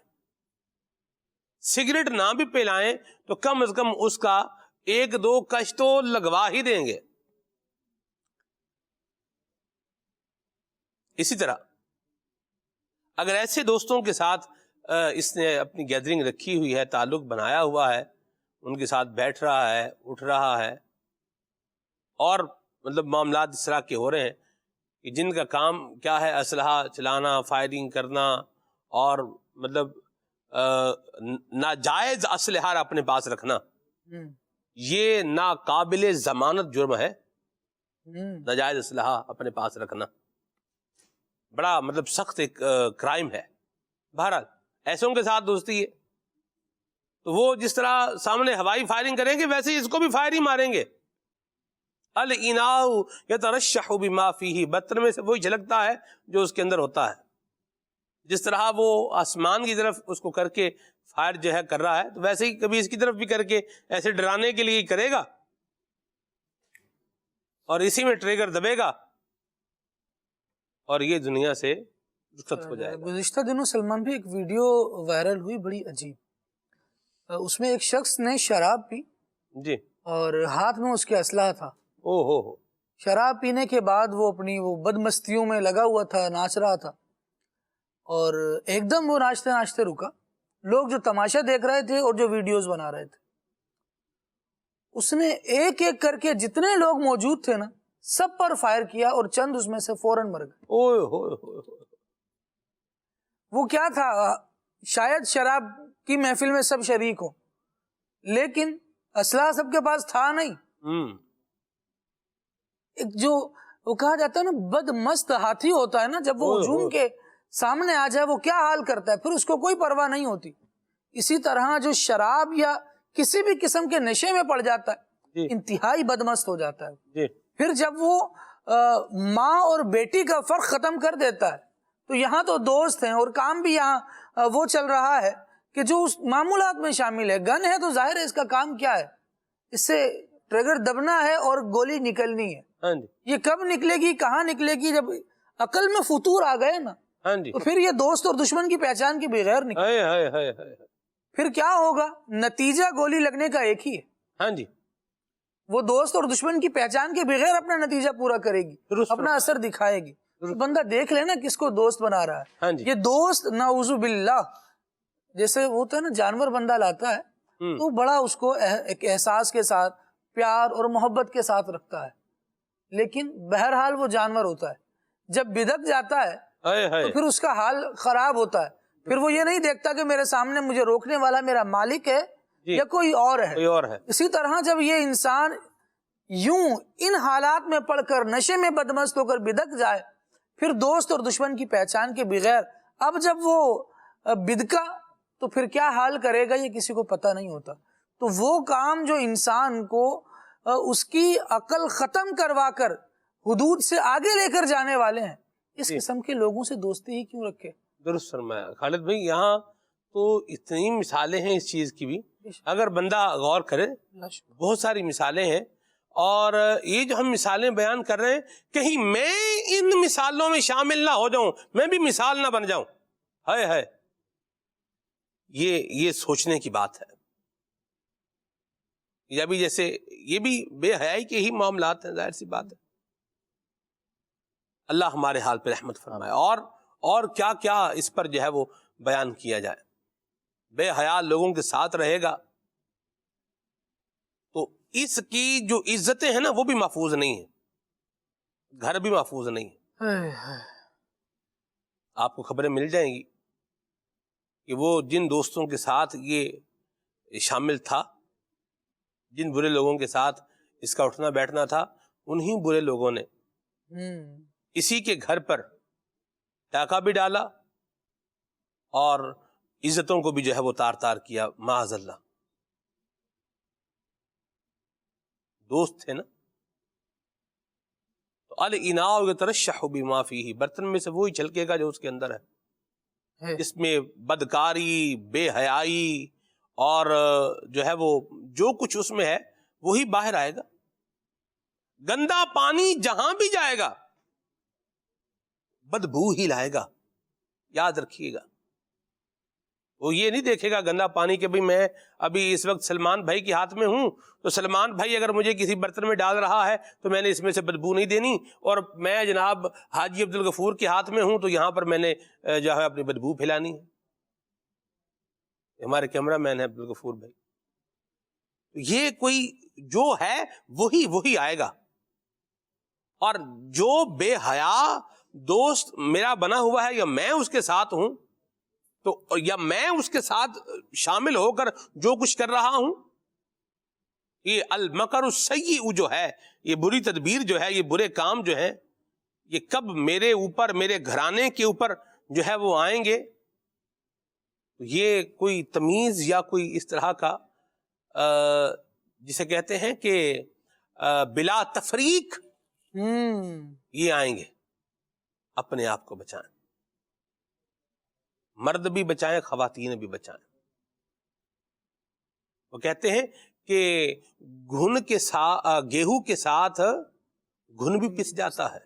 سگریٹ نہ بھی پلائیں تو کم از کم اس کا ایک دو کش تو لگوا ہی دیں گے. اسی طرح اگر ایسے دوستوں کے ساتھ اس نے اپنی گیدرنگ رکھی ہوئی ہے, تعلق بنایا ہوا ہے, ان کے ساتھ بیٹھ رہا ہے, اٹھ رہا ہے, اور مطلب معاملات اس طرح کے ہو رہے ہیں کہ جن کا کام کیا ہے اسلحہ چلانا, فائرنگ کرنا, اور مطلب ناجائز اسلحہ اپنے پاس رکھنا, یہ ناقابل ضمانت جرم ہے. ناجائز اسلحہ اپنے پاس رکھنا بڑا مطلب سخت ایک کرائم ہے. بہرحال ایسوں کے ساتھ دوستی ہے تو وہ جس طرح سامنے ہوائی فائرنگ کریں گے ویسے ہی اس کو بھی فائر ہی ماریں گے. الاناء یترشح بما فیہ, برتن میں سے وہی جھلکتا ہے جو اس کے اندر ہوتا ہے. جس طرح وہ آسمان کی طرف اس کو کر کے فائر جو ہے کر رہا ہے تو ویسے ہی کبھی اس کی طرف بھی کر کے ایسے ڈرانے کے لیے کرے گا, اور اسی میں ٹریگر دبے گا اور یہ دنیا سے رخصت ہو جائے گا۔ گزشتہ دنوں سلمان بھی ایک ویڈیو وائرل ہوئی بڑی عجیب، اس میں ایک شخص نے شراب پی جی، اور ہاتھ میں اس کے اسلحہ تھا۔ او ہو، شراب پینے کے بعد وہ اپنی وہ بد مستیوں میں لگا ہوا تھا، ناچ رہا تھا، اور ایک دم وہ ناچتے ناچتے رکا۔ لوگ جو تماشا دیکھ رہے تھے اور جو ویڈیوز بنا رہے تھے، اس نے ایک ایک کر کے جتنے لوگ موجود تھے نا سب پر فائر کیا، اور چند اس میں سے فوراً مر گئے۔ اوئے ہوئے ہوئے، وہ کیا تھا، شاید شراب کی محفل میں سب شریک ہو، لیکن اسلحہ سب کے پاس تھا نہیں۔ ایک جو وہ کہا جاتا ہے نا بد مست ہاتھی ہوتا ہے نا، جب وہ ہجوم کے سامنے آ جائے وہ کیا حال کرتا ہے، پھر اس کو کوئی پرواہ نہیں ہوتی۔ اسی طرح جو شراب یا کسی بھی قسم کے نشے میں پڑ جاتا ہے انتہائی بدمست ہو جاتا ہے، پھر جب وہ ماں اور بیٹی کا فرق ختم کر دیتا ہے، تو یہاں تو دوست ہیں اور کام بھی یہاں وہ چل رہا ہے کہ جو اس معمولات میں شامل ہے۔ گن ہے تو ظاہر ہے اس کا کام کیا ہے، اس سے ٹریگر دبنا ہے اور گولی نکلنی ہے۔ یہ کب نکلے گی، کہاں نکلے گی، جب عقل میں فطور آ گئے نا تو پھر یہ دوست اور دشمن کی پہچان کے بغیر نکلے، پھر کیا ہوگا، نتیجہ گولی لگنے کا ایک ہی ہے۔ وہ دوست اور دشمن کی پہچان کے بغیر اپنا نتیجہ پورا کرے گی، اپنا اثر دکھائے گی۔ بندہ دیکھ لے نا کس کو دوست بنا رہا ہے۔ یہ دوست نعوذ باللہ، جیسے وہ ہوتا ہے نا جانور بندہ لاتا ہے تو بڑا اس کو ایک احساس کے ساتھ پیار اور محبت کے ساتھ رکھتا ہے، لیکن بہرحال وہ جانور ہوتا ہے، جب بدک جاتا ہے تو پھر اس کا حال خراب ہوتا ہے۔ پھر وہ یہ نہیں دیکھتا کہ میرے سامنے مجھے روکنے والا میرا مالک ہے یا کوئی اور ہے۔ اسی طرح جب یہ انسان یوں ان حالات میں پڑھ کر نشے میں بدمست ہو کر بدک جائے، پھر دوست اور دشمن کی پہچان کے بغیر، اب جب وہ بدکا تو پھر کیا حال کرے گا یہ کسی کو پتہ نہیں ہوتا۔ تو وہ کام جو انسان کو اس کی عقل ختم کروا کر حدود سے آگے لے کر جانے والے ہیں، اس قسم کے لوگوں سے دوستی ہی کیوں رکھے۔ درست فرمایا خالد بھائی، یہاں تو اتنی مثالیں ہیں اس چیز کی بھی، اگر بندہ غور کرے بہت ساری مثالیں ہیں، اور یہ جو ہم مثالیں بیان کر رہے ہیں کہیں میں ان مثالوں میں شامل نہ ہو جاؤں، میں بھی مثال نہ بن جاؤں، ہے یہ سوچنے کی بات ہے۔ یا بھی جیسے یہ بھی بے حیائی کے ہی معاملات ہیں، ظاہر سی بات ہے۔ اللہ ہمارے حال پہ رحمت فرمائے۔ اور کیا کیا اس پر جو ہے وہ بیان کیا جائے۔ بے حیا لوگوں کے ساتھ رہے گا تو اس کی جو عزتیں ہیں نا وہ بھی محفوظ نہیں ہیں، گھر بھی محفوظ نہیں ہے۔ آپ کو خبریں مل جائیں گی کہ وہ جن دوستوں کے ساتھ یہ شامل تھا، جن برے لوگوں کے ساتھ اس کا اٹھنا بیٹھنا تھا، انہی برے لوگوں نے اسی کے گھر پر ڈاکہ بھی ڈالا اور عزتوں کو بھی جو ہے وہ تار تار کیا، معاذ اللہ۔ دوست تھے نا، تو الاناء یترشح بما فیہ، برتن میں سے وہی چھلکے گا جو اس کے اندر ہے، اس میں بدکاری، بے حیائی اور جو ہے وہ جو کچھ اس میں ہے وہی باہر آئے گا۔ گندا پانی جہاں بھی جائے گا بدبو ہی لائے گا، یاد رکھیے گا۔ وہ یہ نہیں دیکھے گا گندا پانی کہ بھئی میں ابھی اس وقت سلمان بھائی کے ہاتھ میں ہوں تو سلمان بھائی اگر مجھے کسی برتن میں ڈال رہا ہے تو میں نے اس میں سے بدبو نہیں دینی، اور میں جناب حاجی عبدالغفور کے ہاتھ میں ہوں تو یہاں پر میں نے جو ہے اپنی بدبو پھیلانی ہے۔ ہمارے کیمرہ مین ہے عبدالغفور بھائی۔ یہ کوئی جو ہے وہی آئے گا، اور جو بے حیا دوست میرا بنا ہوا ہے یا میں اس کے ساتھ ہوں تو یا میں اس کے ساتھ شامل ہو کر جو کچھ کر رہا ہوں، یہ المکر السیئ جو ہے، یہ بری تدبیر جو ہے، یہ برے کام جو ہیں، یہ کب میرے اوپر، میرے گھرانے کے اوپر جو ہے وہ آئیں گے، یہ کوئی تمیز یا کوئی اس طرح کا جسے کہتے ہیں کہ بلا تفریق یہ آئیں گے۔ اپنے آپ کو بچائیں، مرد بھی بچائیں، خواتین بھی بچائیں۔ وہ کہتے ہیں کہ گھن کے ساتھ، گیہوں کے ساتھ گھن بھی پس جاتا ہے۔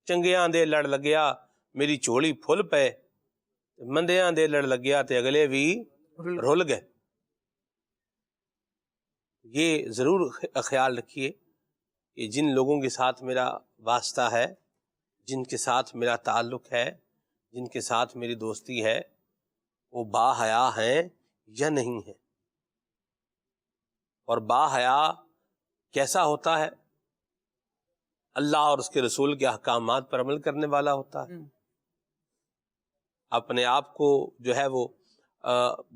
ਚੰਗਿਆਂ ਦੇ ਲੜ ਲੱਗਿਆ ਮੇਰੀ ਝੋਲੀ ਫੁੱਲ ਪਏ, ਮੰਦਿਆਂ ਦੇ ਲੜ ਲੱਗਿਆ ਤੇ ਅਗਲੇ ਵੀ رول گئے. یہ ضرور خیال رکھیے کہ جن لوگوں کے ساتھ میرا واسطہ ہے، جن کے ساتھ میرا تعلق ہے، جن کے ساتھ میری دوستی ہے، وہ با حیا ہیں یا نہیں ہیں. اور با حیا کیسا ہوتا ہے؟ اللہ اور اس کے رسول کے احکامات پر عمل کرنے والا ہوتا ہے، اپنے آپ کو جو ہے وہ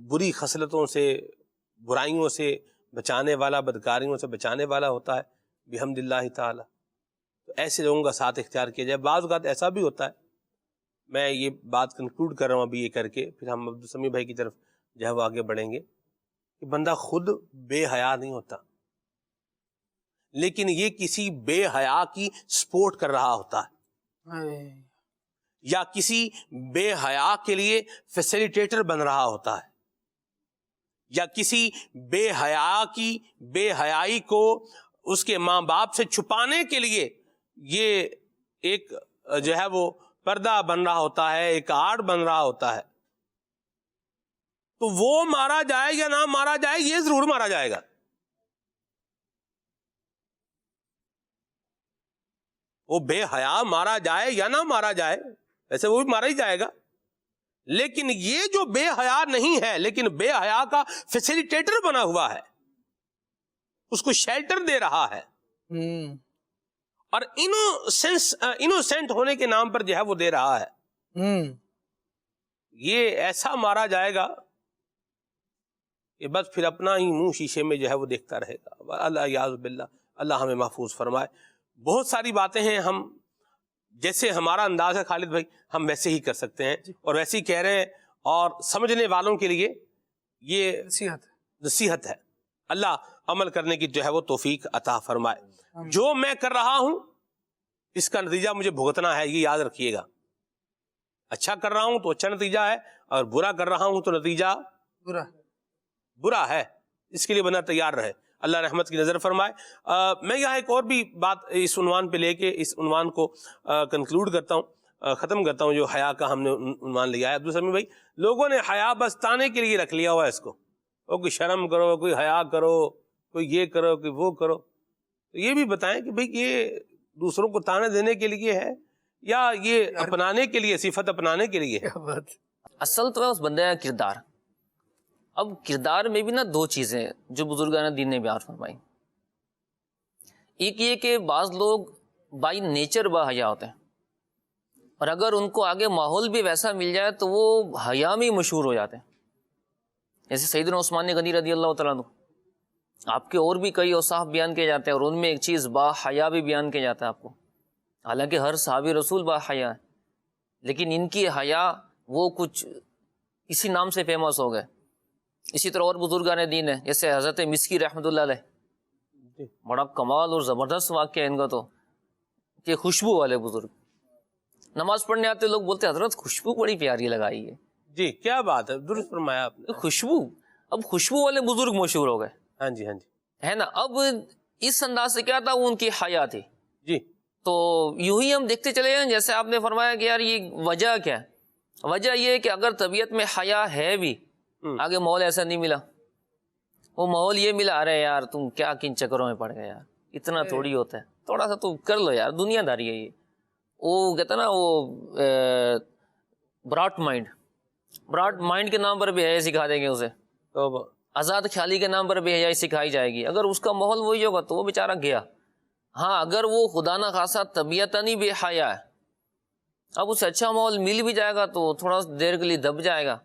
بری خصلتوں سے، برائیوں سے بچانے والا، بدکاریوں سے بچانے والا ہوتا ہے بحمد اللہ تعالی. تو ایسے لوگوں کا ساتھ اختیار کیا جائے. بعض اوقات ایسا بھی ہوتا ہے، میں یہ بات کنکلوڈ کر رہا ہوں ابھی یہ کر کے، پھر ہم عبدالسمیع بھائی کی طرف جو ہے وہ آگے بڑھیں گے، کہ بندہ خود بے حیا نہیں ہوتا، لیکن یہ کسی بے حیا کی سپورٹ کر رہا ہوتا ہے، یا کسی بے حیا کے لیے فیسیلیٹیٹر بن رہا ہوتا ہے، یا کسی بے حیا کی بے حیائی کو اس کے ماں باپ سے چھپانے کے لیے یہ ایک جو ہے وہ پردہ بن رہا ہوتا ہے، ایک آڑ بن رہا ہوتا ہے. تو وہ مارا جائے یا نہ مارا جائے، یہ ضرور مارا جائے گا. وہ بے حیا مارا جائے یا نہ مارا جائے، ویسے وہ بھی مارا ہی جائے گا. لیکن یہ جو بے حیا نہیں ہے لیکن بے حیا کا فیسیلیٹیٹر بنا ہوا ہے، اس کو شیلٹر دے رہا ہے، اور انوسینٹ ہونے کے نام پر جو ہے وہ دے رہا ہے، یہ ایسا مارا جائے گا کہ بس پھر اپنا ہی منہ شیشے میں جو ہے وہ دیکھتا رہے گا. اللہ یعوذ باللہ، اللہ ہمیں محفوظ فرمائے. بہت ساری باتیں ہیں، ہم جیسے ہمارا انداز ہے خالد بھائی، ہم ویسے ہی کر سکتے ہیں اور ویسے ہی کہہ رہے ہیں، اور سمجھنے والوں کے لیے یہ نصیحت ہے. اللہ عمل کرنے کی جو ہے وہ توفیق عطا فرمائے. جو میں کر رہا ہوں اس کا نتیجہ مجھے بھگتنا ہے، یہ یاد رکھیے گا. اچھا کر رہا ہوں تو اچھا نتیجہ ہے، اور برا کر رہا ہوں تو نتیجہ برا ہے. اس کے لیے بندہ تیار رہے. اللہ رحمت کی نظر فرمائے. میں یہاں ایک اور بھی بات اس عنوان پہ لے کے اس عنوان کو کنکلوڈ کرتا ہوں، ختم کرتا ہوں، جو حیا کا ہم نے عنوان لیا ہے. عبدالسمیع بھائی، لوگوں نے حیا بس تانے کے لیے رکھ لیا ہوا ہے اس کو، کوئی شرم کرو، کوئی حیا کرو، کوئی یہ کرو، کوئی وہ کرو. تو یہ بھی بتائیں کہ بھئی یہ دوسروں کو تانے دینے کے لیے ہے یا یہ اپنانے کے لیے، صفت اپنانے کے لیے؟ اصل تو ہے اس بندے کا کردار. اب کردار میں بھی نا دو چیزیں جو بزرگان دین نے بیان فرمائی. ایک یہ کہ بعض لوگ بائی نیچر با حیا ہوتے ہیں، اور اگر ان کو آگے ماحول بھی ویسا مل جائے تو وہ حیا میں مشہور ہو جاتے ہیں. جیسے سیدنا عثمان غنی رضی اللہ تعالیٰ عنہ، آپ کے اور بھی کئی اوصاف بیان کیے جاتے ہیں، اور ان میں ایک چیز با حیا بھی بیان کیا جاتا ہے آپ کو. حالانکہ ہر صحابی رسول با حیا ہے، لیکن ان کی حیا وہ کچھ اسی نام سے فیمس ہو گئے. اسی طرح اور بزرگان دین ہیں، جیسے حضرت مسکی رحمۃ اللہ علیہ، بڑا کمال اور زبردست واقعہ ان کا تو، کہ خوشبو والے بزرگ. نماز پڑھنے آتے لوگ بولتے حضرت خوشبو بڑی پیاری لگائی ہے. جی کیا بات ہے، درست فرمایا آپ نے. خوشبو، اب خوشبو والے بزرگ مشہور ہو گئے. ہاں جی ہاں جی، ہے نا. اب اس انداز سے کیا تھا، وہ ان کی حیا تھی. جی تو یوں ہی ہم دیکھتے چلے جائیں، جیسے آپ نے فرمایا کہ یار یہ وجہ کیا ہے. وجہ یہ ہے کہ اگر طبیعت میں حیا ہے بھی، آگے ماحول ایسا نہیں ملا، وہ ماحول یہ ملا، ارے یار تم کیا کن چکروں میں پڑ گئے یار، اتنا تھوڑی ہوتا ہے، تھوڑا سا تو کر لو یار، دنیا داری ہے یہ. وہ کہتا نا وہ براٹ مائنڈ کے نام پر بھی حیا سکھا دیں گے اسے، آزاد خیالی کے نام پر بھی حیا سکھائی جائے گی. اگر اس کا ماحول وہی ہوگا تو وہ بیچارہ گیا. ہاں اگر وہ خدا نہ خاصا طبیعتاً بے حیا ہے، اب اسے اچھا ماحول مل بھی جائے گا تو تھوڑا دیر کے لیے دب جائے گا،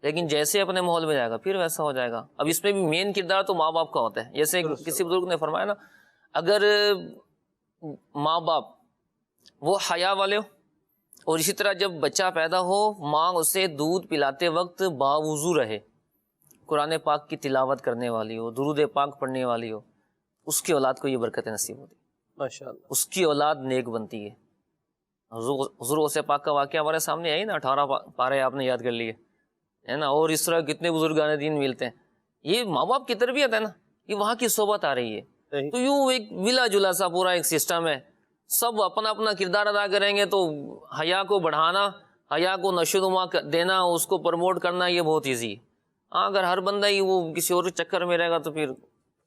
لیکن جیسے اپنے ماحول میں جائے گا پھر ویسا ہو جائے گا. اب اس میں بھی مین کردار تو ماں باپ کا ہوتا ہے. جیسے کسی بزرگ نے فرمایا نا، اگر ماں باپ وہ حیا والے ہو، اور اسی طرح جب بچہ پیدا ہو ماں اسے دودھ پلاتے وقت باوضو رہے، قرآن پاک کی تلاوت کرنے والی ہو، درود پاک پڑھنے والی ہو، اس کی اولاد کو یہ برکتیں نصیب ہوتی، ماشاءاللہ، اس کی اولاد نیک بنتی ہے. حضور غوث پاک کا واقعہ ہمارے سامنے آئی نا، 18 پارے آپ نے یاد کر لیے، ہے نا. اور اس طرح کتنے بزرگان دین ملتے ہیں. یہ ماں باپ کی تربیت ہے نا، یہ وہاں کی صحبت آ رہی ہے. تو یوں ایک ملا جلا سا پورا ایک سسٹم ہے. سب اپنا اپنا کردار ادا کریں گے تو حیا کو بڑھانا، حیا کو نشو و نما دینا، اس کو پروموٹ کرنا یہ بہت ایزی ہے۔ اگر ہر بندہ ہی وہ کسی اور چکر میں رہے گا تو پھر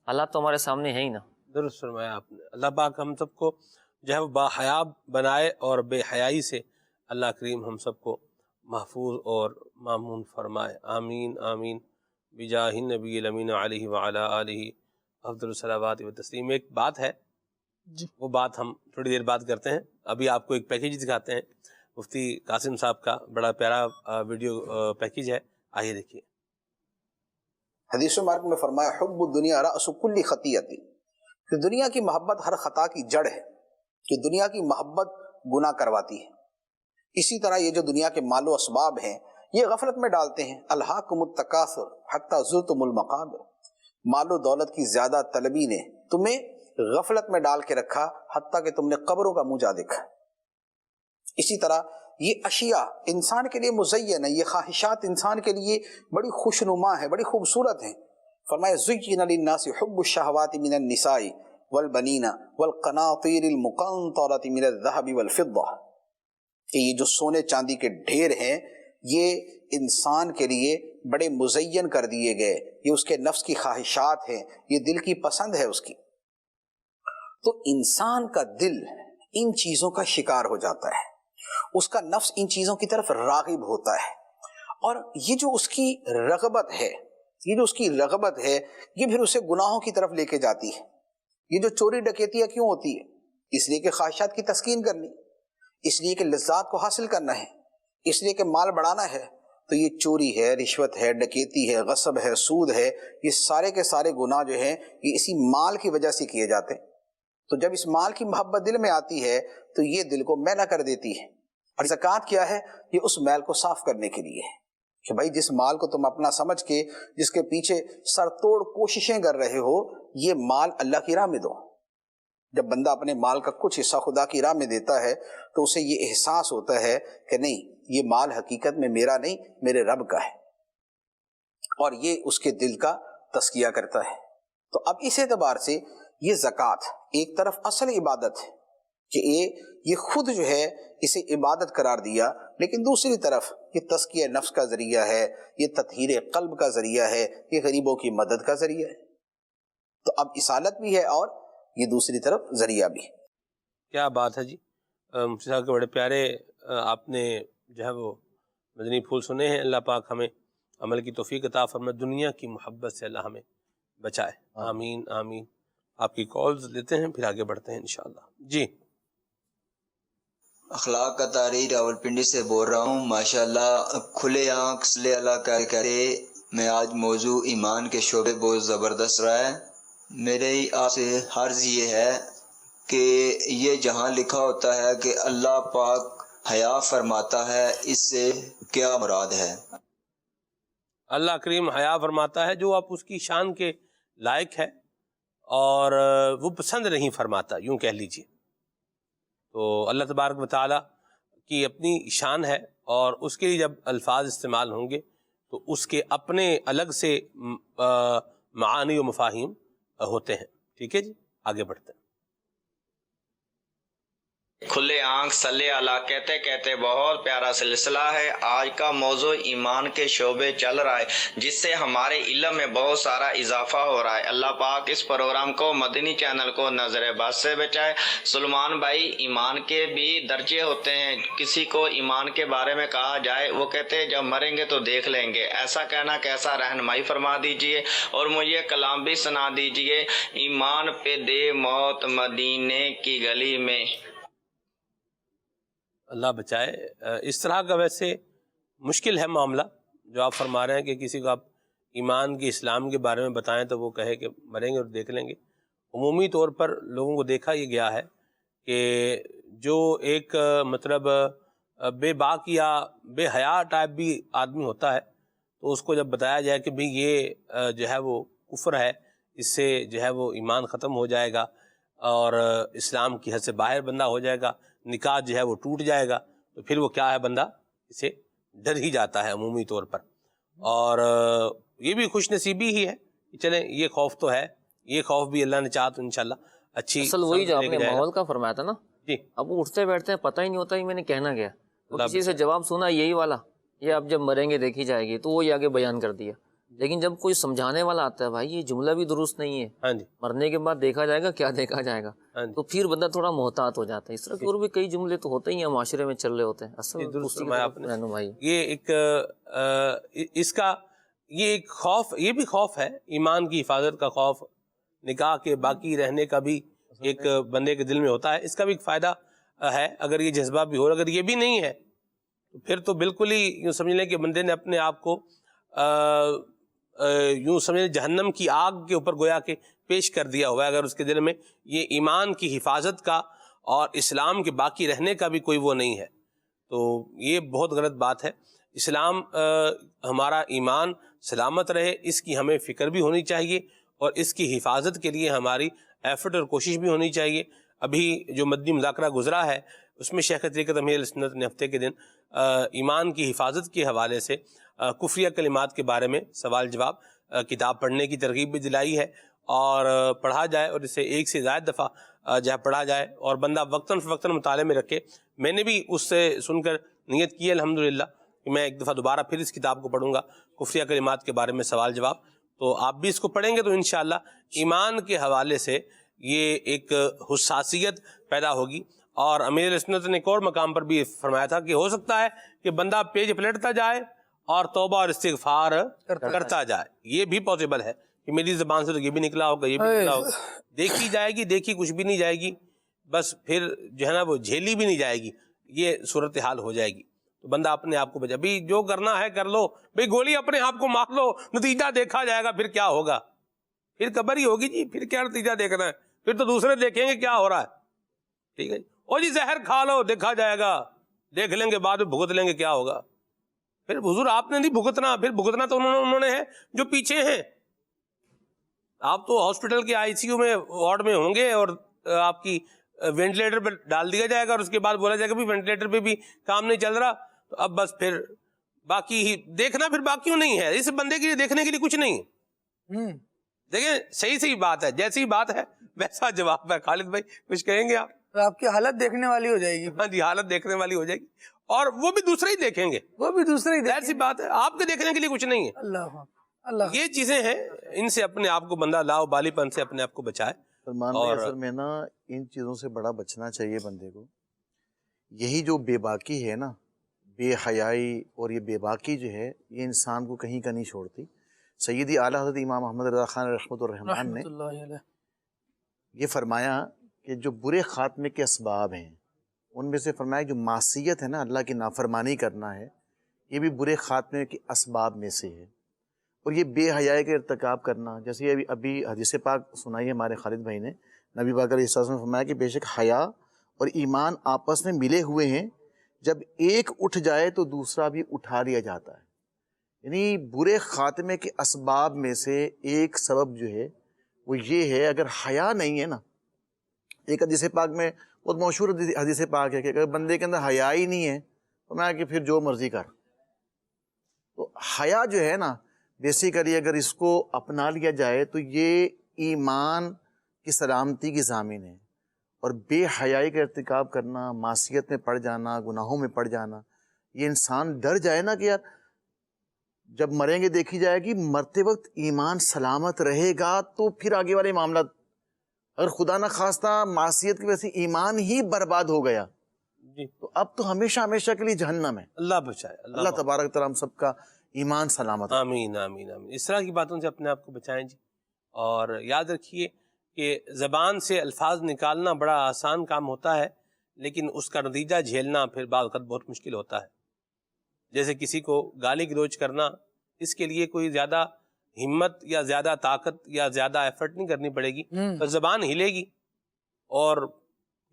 حالات تو ہمارے سامنے ہے ہی نا۔ درست فرمایا آپ نے۔ اللہ پاک ہم سب کو جو ہے وہ با حیا بنائے اور بے حیائی سے اللہ کریم ہم سب کو محفوظ اور مامون فرمائے، آمین آمین بجاہ النبی الامین علیہ وعلی آلہ افضل الصلوات و تسلیم۔ ایک بات ہے وہ بات ہم تھوڑی دیر بعد کرتے ہیں، ابھی آپ کو ایک پیکیج دکھاتے ہیں مفتی قاسم صاحب کا، بڑا پیارا ویڈیو پیکیج ہے، آئیے دیکھیے۔ حدیث مبارک میں فرمایا حب الدنیا رأس کل خطیۃ، کہ دنیا کی محبت ہر خطا کی جڑ ہے، کہ دنیا کی محبت گناہ کرواتی ہے۔ اسی طرح یہ جو دنیا کے مال و اسباب ہیں یہ غفلت میں ڈالتے ہیں، الہاکم التکاثر حتی زرتم المقابر، مال و دولت کی زیادہ طلبی نے تمہیں غفلت میں ڈال کے رکھا حتیٰ کہ تم نے قبروں کا منہ جا دیکھا۔ اسی طرح یہ اشیاء انسان کے لیے مزین ہے، یہ خواہشات انسان کے لیے بڑی خوشنما ہے، بڑی خوبصورت ہیں۔ فرمایا زین للناس حب الشہوات من النساء والبنین والقناطیر المقنطرۃ من الذہب والفضہ، کہ یہ جو سونے چاندی کے ڈھیر ہیں یہ انسان کے لیے بڑے مزین کر دیے گئے، یہ اس کے نفس کی خواہشات ہیں، یہ دل کی پسند ہے اس کی۔ تو انسان کا دل ان چیزوں کا شکار ہو جاتا ہے، اس کا نفس ان چیزوں کی طرف راغب ہوتا ہے، اور یہ جو اس کی رغبت ہے، یہ پھر اسے گناہوں کی طرف لے کے جاتی ہے۔ یہ جو چوری ڈکیتیاں کیوں ہوتی ہے؟ اس لیے کہ خواہشات کی تسکین کرنی، اس لیے کہ لذات کو حاصل کرنا ہے، اس لیے کہ مال بڑھانا ہے۔ تو یہ چوری ہے، رشوت ہے، ڈکیتی ہے، غصب ہے، سود ہے، یہ سارے کے سارے گناہ جو ہیں یہ اسی مال کی وجہ سے کیے جاتے ہیں۔ تو جب اس مال کی محبت دل میں آتی ہے تو یہ دل کو میلا کر دیتی ہے، اور زکوٰۃ کیا ہے؟ یہ اس میل کو صاف کرنے کے لیے ہے، کہ بھائی جس مال کو تم اپنا سمجھ کے جس کے پیچھے سر توڑ کوششیں کر رہے ہو، یہ مال اللہ کی راہ میں دو۔ جب بندہ اپنے مال کا کچھ حصہ خدا کی راہ میں دیتا ہے تو اسے یہ احساس ہوتا ہے کہ نہیں، یہ مال حقیقت میں میرا نہیں، میرے رب کا ہے، اور یہ اس کے دل کا تزکیہ کرتا ہے۔ تو اب اس اعتبار سے یہ زکوٰۃ ایک طرف اصل عبادت ہے کہ یہ خود جو ہے اسے عبادت قرار دیا، لیکن دوسری طرف یہ تزکیہ نفس کا ذریعہ ہے، یہ تطہیر قلب کا ذریعہ ہے، یہ غریبوں کی مدد کا ذریعہ ہے۔ تو اب اصالت بھی ہے اور یہ دوسری طرف ذریعہ بھی۔ کیا بات ہے جی، مفتی صاحب کے بڑے پیارے آپ نے جو ہے وہ مدنی پھول سنے ہیں۔ اللہ پاک ہمیں عمل کی توفیق عطا فرمائے، دنیا کی محبت سے اللہ ہمیں بچائے، آمین آمین۔ آپ کی کالز لیتے ہیں پھر آگے بڑھتے ہیں انشاءاللہ۔ جی اخلاق کا تحریر راولپنڈی سے بول رہا ہوں۔ ماشاءاللہ کھلے آنکھ صلی اللہ کہتے میں آج موضوع ایمان کے شعبے بہت زبردست رہا ہے۔ میرے آپ سے عرض یہ ہے کہ یہ جہاں لکھا ہوتا ہے کہ اللہ پاک حیا فرماتا ہے، اس سے کیا مراد ہے؟ اللہ کریم حیا فرماتا ہے جو آپ اس کی شان کے لائق ہے اور وہ پسند نہیں فرماتا، یوں کہہ لیجئے۔ تو اللہ تبارک و تعالیٰ کی اپنی شان ہے اور اس کے لیے جب الفاظ استعمال ہوں گے تو اس کے اپنے الگ سے معانی و مفاہیم ہوتے ہیں۔ ٹھیک ہے جی، آگے بڑھتے ہیں۔ کھلے آنکھ صلی اللہ کہتے کہتے بہت پیارا سلسلہ ہے۔ آج کا موضوع ایمان کے شعبے چل رہا ہے، جس سے ہمارے علم میں بہت سارا اضافہ ہو رہا ہے۔ اللہ پاک اس پروگرام کو، مدنی چینل کو نظر بد سے بچائے۔ سلمان بھائی، ایمان کے بھی درجے ہوتے ہیں۔ کسی کو ایمان کے بارے میں کہا جائے، وہ کہتے ہیں جب مریں گے تو دیکھ لیں گے۔ ایسا کہنا کیسا؟ رہنمائی فرما دیجئے اور مجھے کلام بھی سنا دیجئے۔ ایمان پہ دے موت مدینے کی گلی میں۔ اللہ بچائے۔ اس طرح کا ویسے مشکل ہے معاملہ جو آپ فرما رہے ہیں کہ کسی کو آپ ایمان کے، اسلام کے بارے میں بتائیں تو وہ کہے کہ مریں گے اور دیکھ لیں گے۔ عمومی طور پر لوگوں کو دیکھا یہ گیا ہے کہ جو ایک مطلب بے باک یا بے حیا ٹائپ بھی آدمی ہوتا ہے تو اس کو جب بتایا جائے کہ بھئی یہ جو ہے وہ کفر ہے، اس سے جو ہے وہ ایمان ختم ہو جائے گا اور اسلام کی حد سے باہر بندہ ہو جائے گا، نکاح جو ہے وہ ٹوٹ جائے گا، تو پھر وہ کیا ہے، بندہ اسے ڈر ہی جاتا ہے عمومی طور پر۔ اور یہ بھی خوش نصیبی ہی ہے کہ چلیں یہ خوف تو ہے، یہ خوف بھی اللہ نے چاہا تو انشاءاللہ اچھی اصل وہی جو آپ نے ماحول کا فرمایا تھا نا جی اب وہ اٹھتے بیٹھتے ہیں پتہ ہی نہیں ہوتا ہی میں نے کہنا کیا. وہ کسی سے جواب سنا یہی والا، یہ اب جب مریں گے دیکھی جائے گی، تو وہ یہ آگے بیان کر دیا. لیکن جب کوئی سمجھانے والا آتا ہے بھائی یہ جملہ بھی درست نہیں ہے، ہاں جی مرنے کے بعد دیکھا جائے گا، کیا دیکھا جائے گا، تو پھر بندہ تھوڑا محتاط ہو جاتا ہے. اس طرح کے اور بھی کئی جملے تو ہوتے ہی ہیں معاشرے میں چل رہے ہوتے ہیں. اصل رہنمائی یہ ایک اس کا یہ ایک خوف، یہ بھی خوف ہے، ایمان کی حفاظت کا خوف، نکاح کے باقی رہنے کا بھی ایک بندے کے دل میں ہوتا ہے. اس کا بھی ایک فائدہ ہے اگر یہ جذبہ بھی ہو. اگر یہ بھی نہیں ہے تو پھر تو بالکل ہی یوں سمجھ لیں کہ بندے نے اپنے آپ کو یوں سمجھ جہنم کی آگ کے اوپر گویا کہ پیش کر دیا ہوا ہے، اگر اس کے دل میں یہ ایمان کی حفاظت کا اور اسلام کے باقی رہنے کا بھی کوئی وہ نہیں ہے. تو یہ بہت غلط بات ہے. اسلام ہمارا ایمان سلامت رہے اس کی ہمیں فکر بھی ہونی چاہیے، اور اس کی حفاظت کے لیے ہماری ایفرٹ اور کوشش بھی ہونی چاہیے. ابھی جو مدنی مذاکرہ گزرا ہے اس میں شیخ طریقت امیر اہل سنت نے ہفتے کے دن ایمان کی حفاظت کے حوالے سے کفریہ کلمات کے بارے میں سوال جواب کتاب پڑھنے کی ترغیب بھی دلائی ہے، اور پڑھا جائے اور اسے ایک سے زائد دفعہ جہاں پڑھا جائے اور بندہ وقتاً فوقتاً مطالعے میں رکھے. میں نے بھی اس سے سن کر نیت کی ہے الحمدللہ کہ میں ایک دفعہ دوبارہ پھر اس کتاب کو پڑھوں گا، کفریہ کلمات کے بارے میں سوال جواب. تو آپ بھی اس کو پڑھیں گے تو انشاءاللہ ایمان کے حوالے سے یہ ایک حساسیت پیدا ہوگی. اور امیر سنت نے ایک اور مقام پر بھی فرمایا تھا کہ ہو سکتا ہے کہ بندہ پیج پلٹتا جائے اور توبہ اور استغفار کرتا جائے. یہ بھی پاسبل ہے کہ میری زبان سے تو یہ بھی نکلا ہوگا، یہ بھی نکلا ہوگا. دیکھی جائے گی، دیکھی کچھ بھی نہیں جائے گی، بس پھر جو ہے نا وہ جھیلی بھی نہیں جائے گی، یہ صورتحال ہو جائے گی. تو بندہ اپنے آپ کو بچا، بھی جو کرنا ہے کر لو بھئی، گولی اپنے آپ کو مار لو، نتیجہ دیکھا جائے گا، پھر کیا ہوگا، پھر قبر ہی ہوگی جی، پھر کیا نتیجہ دیکھنا ہے، پھر تو دوسرے دیکھیں گے کیا ہو رہا ہے. ٹھیک ہے جی، اور جی زہر کھا لو دیکھا جائے گا، دیکھ لیں گے بعد میں بھگت لیں گے کیا ہوگا. پھر حضور آپ نے نہیں بھگتنا، پھر بھگتنا تو انہوں نے ہے جو پیچھے ہیں. آپ تو ہاسپٹل کے آئی سی یو میں وارڈ میں ہوں گے اور آپ کی وینٹیلیٹر پہ ڈال دیا جائے گا، اور اس کے بعد بولا جائے گا بھی وینٹیلیٹر پہ بھی کام نہیں چل رہا، تو اب بس پھر باقی ہی دیکھنا پھر باقیوں نہیں ہے. اس بندے کے لیے دیکھنے کے لیے کچھ نہیں. دیکھیں صحیح بات ہے، جیسی بات ہے ویسا جواب ہے. خالد بھائی کچھ کہیں گے آپ؟ آپ کی حالت دیکھنے والی ہو جائے گی. ہاں جی، حالت دیکھنے والی ہو جائے گی، اور وہ بھی دوسرے ہی دیکھیں گے، وہ بھی دوسرے ہی ایسی بات ہے، آپ کے دیکھنے کے لیے کچھ نہیں ہے. اللہ یہ چیزیں ہیں، ان سے اپنے آپ کو بندہ لا بالی پن سے اپنے آپ کو بچائے. اور اصل میں نا ان چیزوں سے بڑا بچنا چاہیے بندے کو. یہی جو بے باکی ہے نا، بے حیائی اور یہ بے باکی جو ہے، یہ انسان کو کہیں کا نہیں چھوڑتی. سیدی اعلیٰ حضرت امام محمد رضا خان رحمۃ الرحمن نے یہ فرمایا کہ جو برے خاتمے کے اسباب ہیں ان میں سے فرمایا جو معصیت ہے نا، اللہ کی نافرمانی کرنا ہے، یہ بھی برے خاتمے کے اسباب میں سے ہے. اور یہ بے حیائی کا ارتکاب کرنا، جیسے ابھی حدیث پاک سنائی ہے ہمارے خالد بھائی نے، نبی پاک علیہ السلام نے فرمایا کہ بے شک حیا اور ایمان آپس میں ملے ہوئے ہیں، جب ایک اٹھ جائے تو دوسرا بھی اٹھا لیا جاتا ہے. یعنی برے خاتمے کے اسباب میں سے ایک سبب جو ہے وہ یہ ہے، اگر حیا نہیں ہے نا. ایک حدیث پاک میں بہت مشہور حدیث پاک ہے کہ اگر بندے کے اندر حیا ہی نہیں ہے تو میں کہ پھر جو مرضی کر. تو حیا جو ہے نا بیسیکلی اگر اس کو اپنا لیا جائے تو یہ ایمان کی سلامتی کی ضامن ہے. اور بے حیائی کا ارتکاب کرنا، معصیت میں پڑ جانا، گناہوں میں پڑ جانا، یہ انسان ڈر جائے نا کہ یار جب مریں گے دیکھی جائے گی، مرتے وقت ایمان سلامت رہے گا تو پھر آگے والے معاملات، اگر خدا نہ خواستہ معصیت کی وجہ سے ایمان ہی برباد ہو گیا جی تو اب تو ہمیشہ ہمیشہ کے لیے جہنم ہے. اللہ بچائے، اللہ تبارک تعالیٰ ہم سب کا ایمان سلامت. آمین آمین آمین. اس طرح کی باتوں سے اپنے آپ کو بچائیں جی. اور یاد رکھیے کہ زبان سے الفاظ نکالنا بڑا آسان کام ہوتا ہے، لیکن اس کا نتیجہ جھیلنا پھر بعض وقت بہت مشکل ہوتا ہے. جیسے کسی کو گالی گلوچ کرنا، اس کے لیے کوئی زیادہ ہمت یا زیادہ طاقت یا زیادہ ایفرٹ نہیں کرنی پڑے گی، تو زبان ہلے گی اور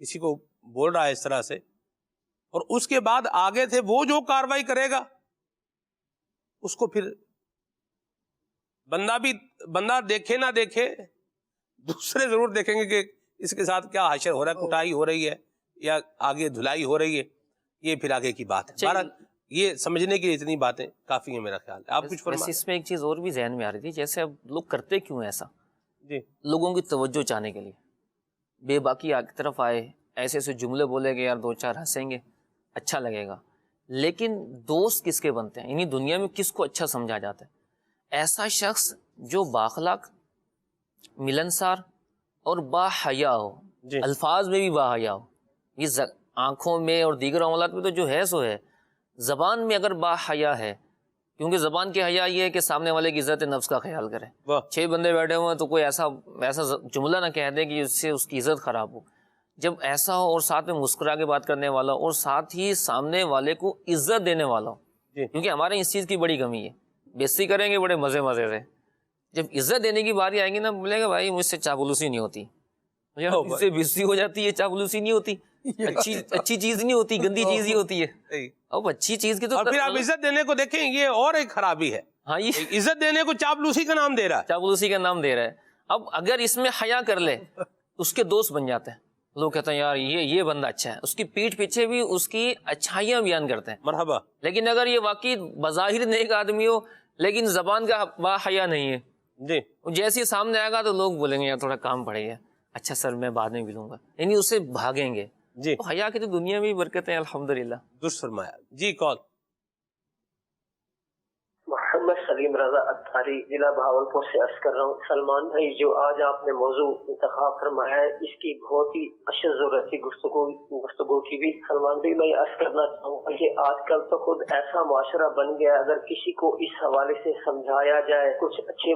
کسی کو بول رہا ہے اس طرح سے، اور اس کے بعد آگے سے وہ جو کاروائی کرے گا اس کو پھر بندہ دیکھے نہ دیکھے، دوسرے ضرور دیکھیں گے کہ اس کے ساتھ کیا حشر ہو رہا ہے، کٹائی ہو رہی ہے یا آگے دھلائی ہو رہی ہے. یہ پھر آگے کی بات ہے. بہرحال یہ سمجھنے کے لیے اتنی باتیں کافی ہیں میرا خیال ہے. آپ کچھ فرمائیں. اس میں ایک چیز اور بھی ذہن میں آ رہی تھی، جیسے اب لوگ کرتے کیوں ایسا؟ جی، لوگوں کی توجہ چاہنے کے لیے بے باکی کی طرف آئے، ایسے ایسے جملے بولے گے یار 2-4 ہنسیں گے، اچھا لگے گا، لیکن دوست کس کے بنتے ہیں؟ یعنی دنیا میں کس کو اچھا سمجھا جاتا ہے؟ ایسا شخص جو بااخلاق، ملنسار اور با حیا ہو، الفاظ میں بھی با حیا ہو. یہ آنکھوں میں اور دیگر معاملات میں تو جو ہے سو ہے، زبان میں اگر با حیا ہے، کیونکہ زبان کی حیا یہ ہے کہ سامنے والے کی عزت نفس کا خیال کرے. 6 بندے بیٹھے ہوئے ہیں تو کوئی ایسا جملہ نہ کہہ دے کہ اس سے اس کی عزت خراب ہو. جب ایسا ہو اور ساتھ میں مسکرا کے بات کرنے والا ہو اور ساتھ ہی سامنے والے کو عزت دینے والا ہو، کیونکہ ہمارے اس چیز کی بڑی کمی ہے. بےزتی کریں گے بڑے مزے سے، جب عزت دینے کی باری آئے گی نا، بولے گا بھائی مجھ سے چاپلوسی نہیں ہوتی، مجھ سے بےزتی ہو جاتی ہے، چاپلوسی نہیں ہوتی، اچھی چیز نہیں ہوتی، گندی چیز ہی ہوتی ہے. اب اچھی چیز کی تو پھر آپ عزت دینے کو دیکھیں، یہ اور ایک خرابی ہے. ہاں، یہ عزت دینے کو چاپلوسی کا نام دے رہا ہے، چاپلوسی کا نام دے رہا ہے. اب اگر اس میں حیا کر لے، اس کے دوست بن جاتے ہیں. لوگ کہتے ہیں یار یہ بندہ اچھا ہے، اس کی پیٹھ پیچھے بھی اس کی اچھائیاں بیان کرتے ہیں، مرحبا. لیکن اگر یہ واقعی بظاہر نیک آدمی ہو لیکن زبان کا با حیا نہیں ہے، جی، جیسے سامنے آئے گا تو لوگ بولیں گے یار تھوڑا کام پڑے گا، اچھا سر میں بعد میں ملوں گا، یعنی اسے بھاگیں گے. جی، تو حیا کی تو دنیا میں برکت ہے الحمدللہ. درست فرمایا. جی، کال. محمد سلیم رضا اتاری، ضلع بھاولپور سے عرض کر رہا ہوں. سلمان بھائی، جو آج آپ نے موضوع انتخاب فرمایا ہے، اس کی بہت ہی اشد ضرورت تھی گفتگو کی بھی. سلمان بھائی، میں عرض کرنا چاہوں گا کہ آج کل تو خود ایسا معاشرہ بن گیا، اگر کسی کو اس حوالے سے سمجھایا جائے، کچھ اچھے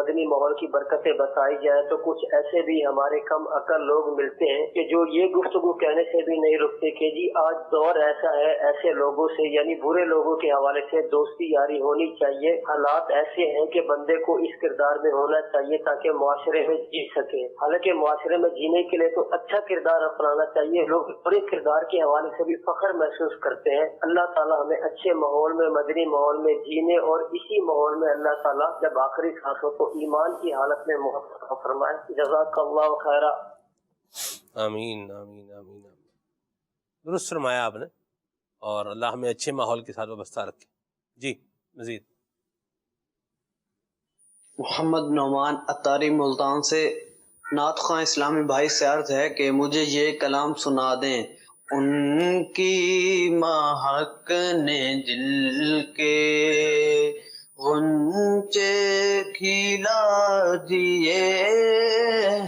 مدنی ماحول کی برکتیں بتائی جائے، تو کچھ ایسے بھی ہمارے کم عقل لوگ ملتے ہیں کہ جو یہ گفتگو کہنے سے بھی نہیں رکتے کہ جی آج دور ایسا ہے، ایسے لوگوں سے یعنی برے لوگوں کے حوالے سے دوستی یاری ہونی چاہیے. حالات ایسے ہیں کہ بندے کو اس کردار میں ہونا چاہیے تاکہ معاشرے میں جی سکے. حالانکہ معاشرے میں جینے کے لیے تو اچھا کردار اپنانا چاہیے. لوگ برے کردار کے حوالے سے بھی فخر محسوس کرتے ہیں. اللہ تعالیٰ ہمیں اچھے ماحول میں، مدنی ماحول میں جینے، اور اسی ماحول میں اللہ تعالیٰ جب آخری سانس ہو تو ایمان کی حالت میں موفق فرمائے. جزاک اللہ خیرہ. آمین آمین آمین. درست فرمایا آپ نے، اور اللہ ہمیں اچھے ماحول کے ساتھ وابستہ رکھے. جی، مزید. محمد نعمان اتاری ملتان سے. نعت خواں اسلامی بھائی سے عرض ہے کہ مجھے یہ کلام سنا دیں. ان کی مہک نے دل کے غنچے کھلا دیے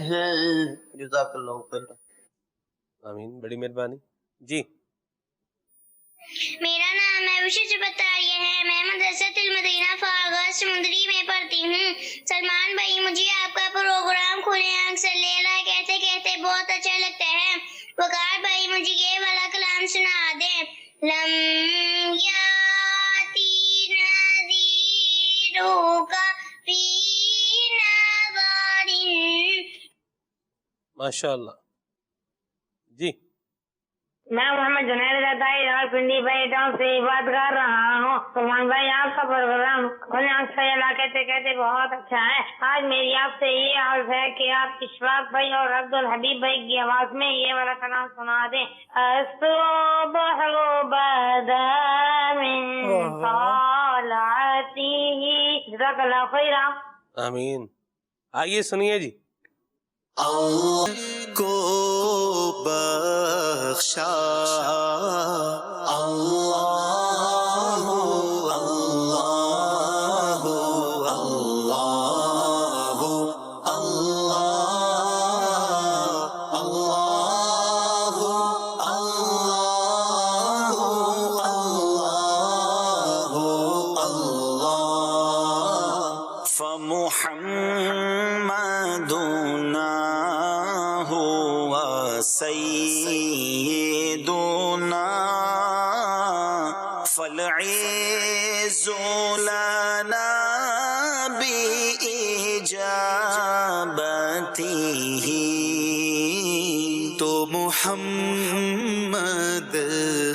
ہیں. جزاک اللہ خیر. آمین، بڑی مہربانی. جی. میرا نام ہے وشو چپتاریہ ہے، میں مدرسہ المدینہ فارغہ سمندری میں پڑھتی ہوں. سلمان بھائی، مجھے آپ کا پروگرام کھلے آنکھ صلی اللہ کہتے کہتے بہت اچھا لگتا ہے. وقار بھائی، مجھے یہ والا کلام سنا دیں. لم یاتی نذیرک فی نظر. ماشاءاللہ. جی. میں محمد جنید ردائی راولپنڈی بھائی ٹاؤن سے بات کر رہا ہوں. سلمان بھائی، آپ کا پروگرام کھلے آنکھ صلی اللہ کہتے کہتے بہت اچھا ہے. آج میری آپ سے یہ عرض ہے کہ آپ اشفاق بھائی اور عبد الحبیب بھائی کی آواز میں یہ والا کلام سنا دیں. الصبح بدا من طلعته. جزاک اللہ خیرا. آمین. آئیے سنیے جی. کو بخشا اللہ اللہ اللہ اللہ اللہ اللہ اللہ فمحمدنا سیدنا فالعز لنا بإجابته. تو محمد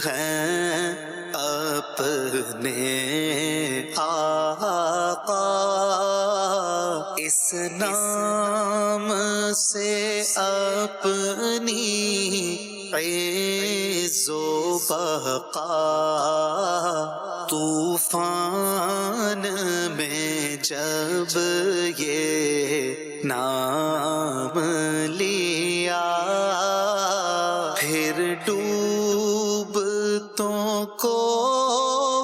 ہے اپنے آقا، اس نام سے اپنی عز و بقا. طوفان میں جب یہ نام لیا، ڈوبتوں کو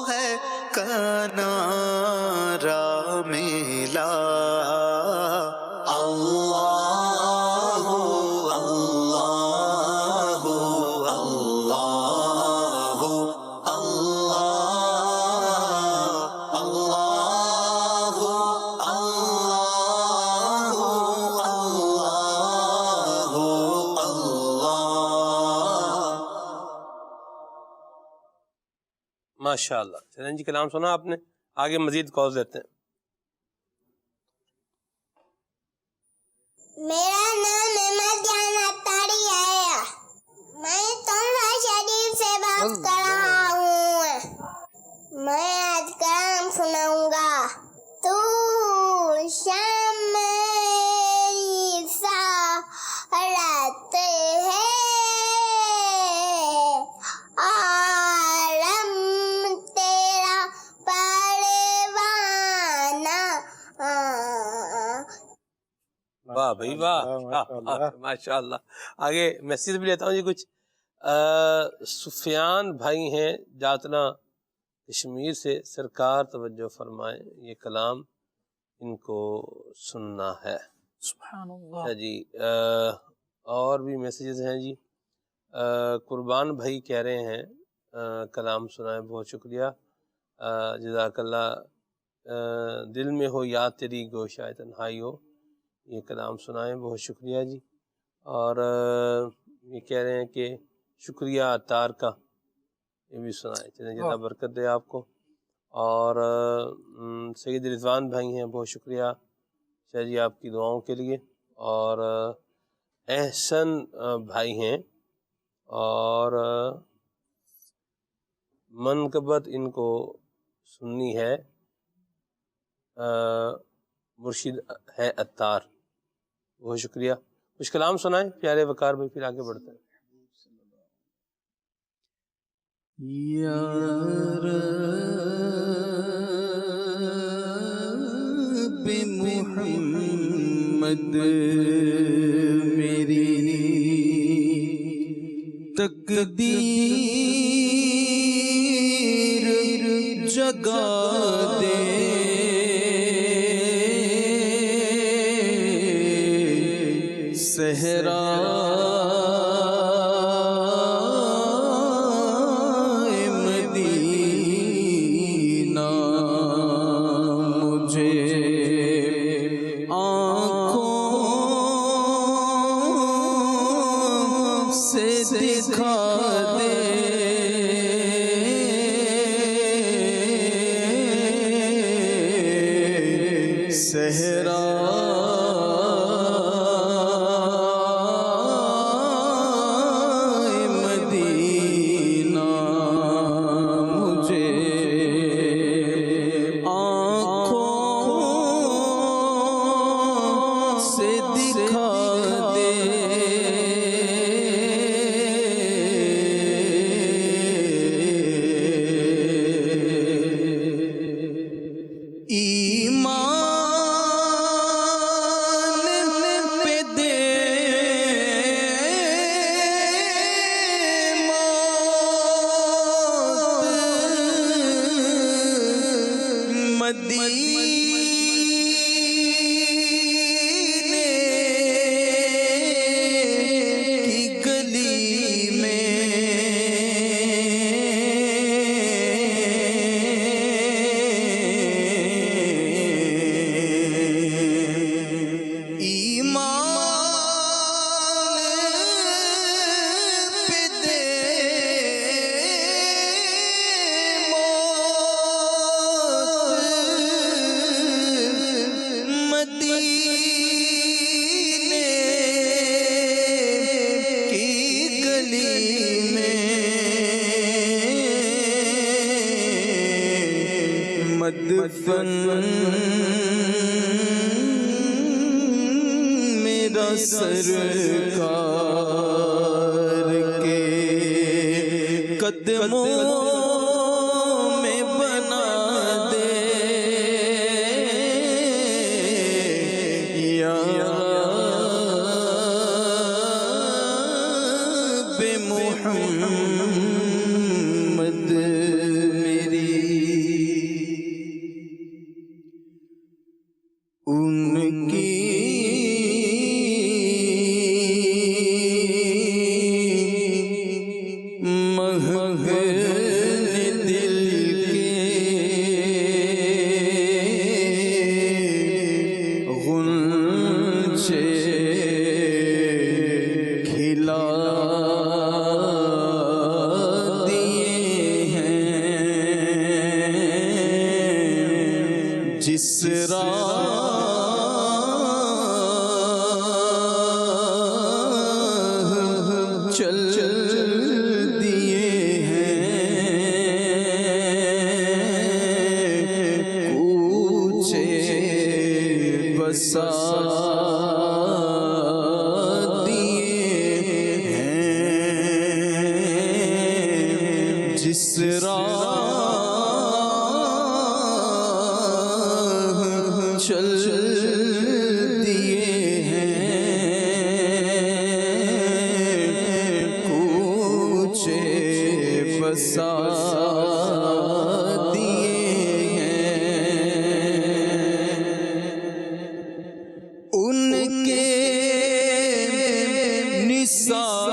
ہے کنارہ ملا اللہ اللہ اللہ ماشاء اللہ. چلیں جی کلام سنا آپ نے, آگے مزید کال دیتے ہیں. میرا نام احمد جان اتاری ہے, میں تمہا شریف سے بات کر رہا ہوں. میں آج کلام سناؤں گا. تو شام میری سہارت ہے, عالم تیرا پروانہ. واہ بھائی واہ, ماشاء اللہ. آگے میسیج بھی لیتا ہوں جی کچھ. سفیان بھائی ہیں جاتنا کشمیر سے, سرکار توجہ فرمائیں, یہ کلام ان کو سننا ہے. سبحان اللہ. جی اور بھی میسیجز ہیں جی. قربان بھائی کہہ رہے ہیں کلام سنائیں, بہت شکریہ, جزاک اللہ. دل میں ہو یاد تیری گوشائے تنہائی ہو, یہ کلام سنائیں, بہت شکریہ جی. اور یہ کہہ رہے ہیں کہ شکریہ عطار کا, یہ بھی سنائیں. چلیں جزا برکت دے آپ کو. اور سید رضوان بھائی ہیں, بہت شکریہ شاہ جی آپ کی دعاؤں کے لیے. اور احسن بھائی ہیں, اور منقبت ان کو سننی ہے, مرشد ہے عطار, بہت شکریہ. کچھ کلام سنائیں پیارے وقار بھائی, پھر آگے بڑھتے ہیں. یا رب محمد میری تقدیر جگا دے, صحرا مدینہ مجھے آنکھوں سے دکھا دے, صحرا میرا سرکار کے قدموں میں بنا دے, یا رب محمد محمد میری ان کی مہگن دل کے غنچے کھلا دیے ہیں جس راہ چل دیے ہیں کوچے بسا دیے ہیں جس راہ چل دیے ہیں کوچے بسا دیے ہیں ان کے نثار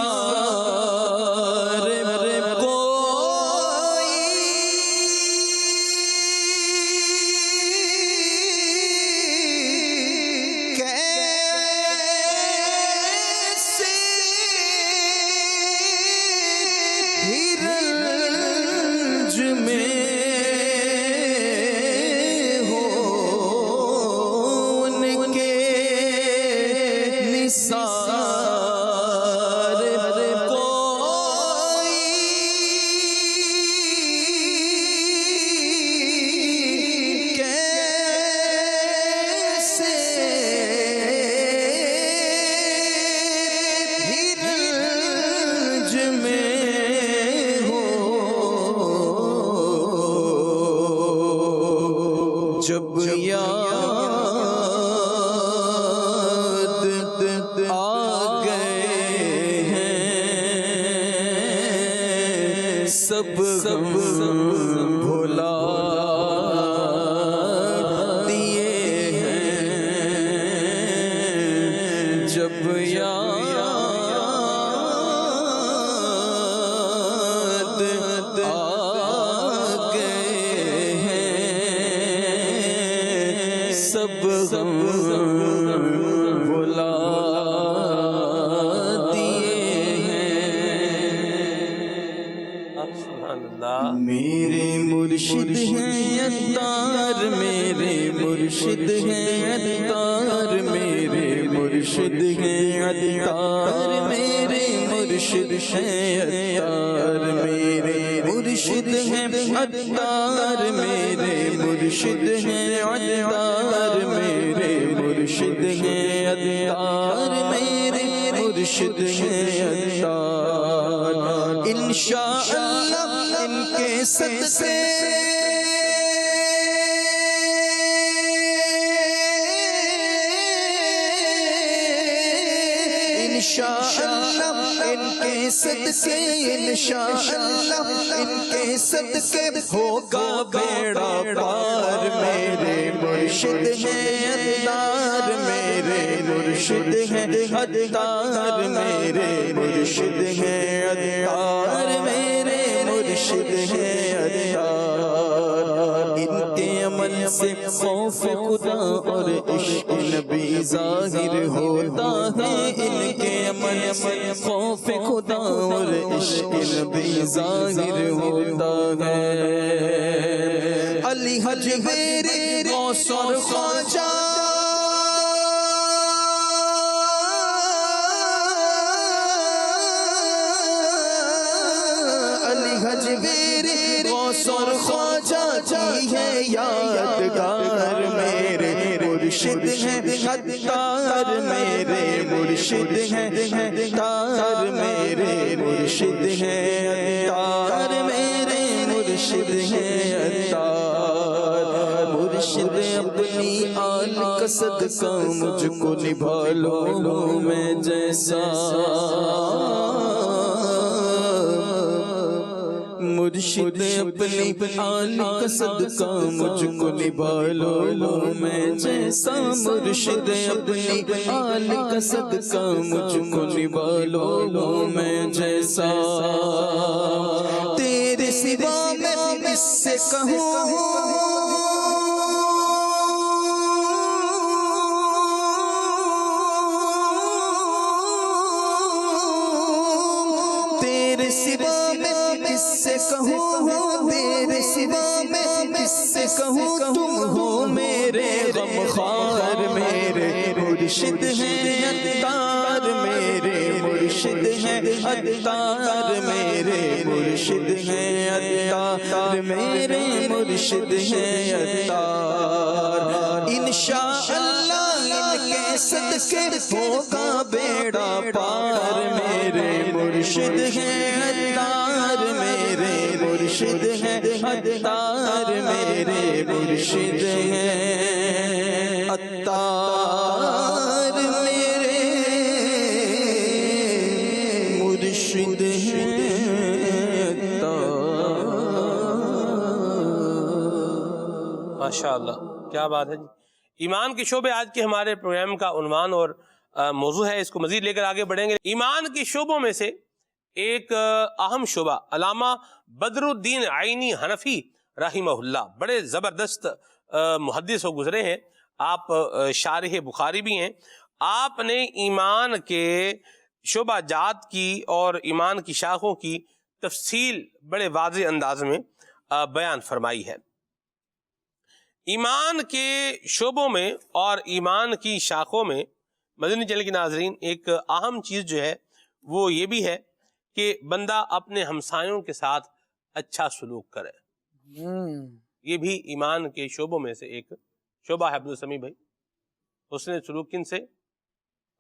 ہرج میں ہو ان کے نثار کوئی کیسے ہرج میں جب یاد آ گئے ہیں سب غم بھلا دیے ہیں جب یاد آ گئے ہیں سب غم بھلا دیے ہیں سبحان اللہ میرے مرشد ہیں عطار میرے مرشد ہیں عطار میرے مرشد ہیں عطار میرے مرشد ہیں عطار میرے مرشد ہیں عطار میرے مرشد ہیں عطار میرے مرشد ہیں عطار میرے مرشد ہیں عطار انشاءاللہ ان کے صدقے انشاءاللہ ان کے صدقے انشاءاللہ ان کے صدقے ہوگا بیڑا پار میرے مرشد ہیں عطار میرے مرشد ہیں عطار میرے مرشد ہیں عطار میرے مرشد ہیں عطار ان کے عمل سے خوف خدا اور عشق نبی ظاہر ہوتا ہے ان کے عمل سے خوف خدا اور عشق نبی ظاہر ہوتا ہے علی حجویر غوث اور خواجہ علی حجویر غوث اور خواجہ جی ہے یادگار میرے مرشد ہیں عطار میرے مرشد ہیں عطار میرے مرشد ہیں عطار میرے مرشد ہیں عطار مرشد اپنی آل کا صدقہ مجھ کو نبھا لو میں جیسا مرشد اپنی آل کا صدقہ مجھ کو نبھالو میں جیسا مرشد اپنی آل کا صدقہ مجھ کو نبھالو میں جیسا تیرے سوا میں کس سے کہوں تیرے سوا میں کس سے کہوں تیرے سوا میں کس سے کہوں تم ہو میرے غمخوار میرے مرشد ہیں عطار میرے مرشد ہیں عطار میرے مرشد ہیں عطار میرے مرشد ہیں عطار انشاءاللہ ان کے صدقے ہوگا بیڑا پار میرے مرشد ہیں عطار میرے مرشد ہیں عطار میرے مرشد ہیں عطار میرے مرشد ہیں ماشاءاللہ، کیا بات ہے جی۔ ایمان کے شعبے آج کے ہمارے پروگرام کا عنوان اور موضوع ہے، اس کو مزید لے کر آگے بڑھیں گے۔ ایمان کے شعبوں میں سے ایک اہم شعبہ علامہ بدر الدین عینی حنفی رحمہ اللہ بڑے زبردست محدث و گزرے ہیں، آپ شارح بخاری بھی ہیں۔ آپ نے ایمان کے شعبہ جات کی اور ایمان کی شاخوں کی تفصیل بڑے واضح انداز میں بیان فرمائی ہے۔ ایمان کے شعبوں میں اور ایمان کی شاخوں میں مدنی چینل کے ناظرین ایک اہم چیز جو ہے وہ یہ بھی ہے کہ بندہ اپنے ہمسایوں کے ساتھ اچھا سلوک کرے۔ یہ بھی ایمان کے شعبوں میں سے ایک شعبہ ہے عبدالسمیع بھائی۔ حسن سلوک کن سے؟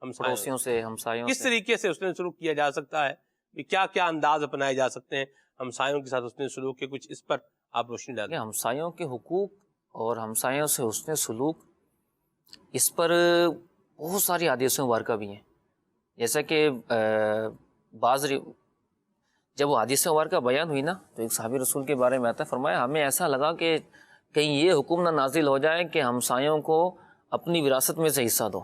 پڑوسیوں سے، ہمسایوں سے۔ کس طریقے سے حسن سلوک کیا جا سکتا ہے؟ کیا کیا انداز اپنائے جا سکتے ہیں ہمسایوں کے ساتھ حسن سلوک کے؟ کچھ اس پر آپ روشنی ڈالیں۔ ہمسایوں کے حقوق اور ہمسایوں سے حسن سلوک، اس پر بہت ساری حدیث مبارکہ بھی ہیں۔ جیسا کہ جب وہ حدیث مبارکہ بیان ہوئی نا تو ایک صحابی رسول کے بارے میں آتا ہے، فرمایا ہمیں ایسا لگا کہ کہیں یہ حکم نہ نازل ہو جائے کہ ہمسایوں کو اپنی وراثت میں سے حصہ دو۔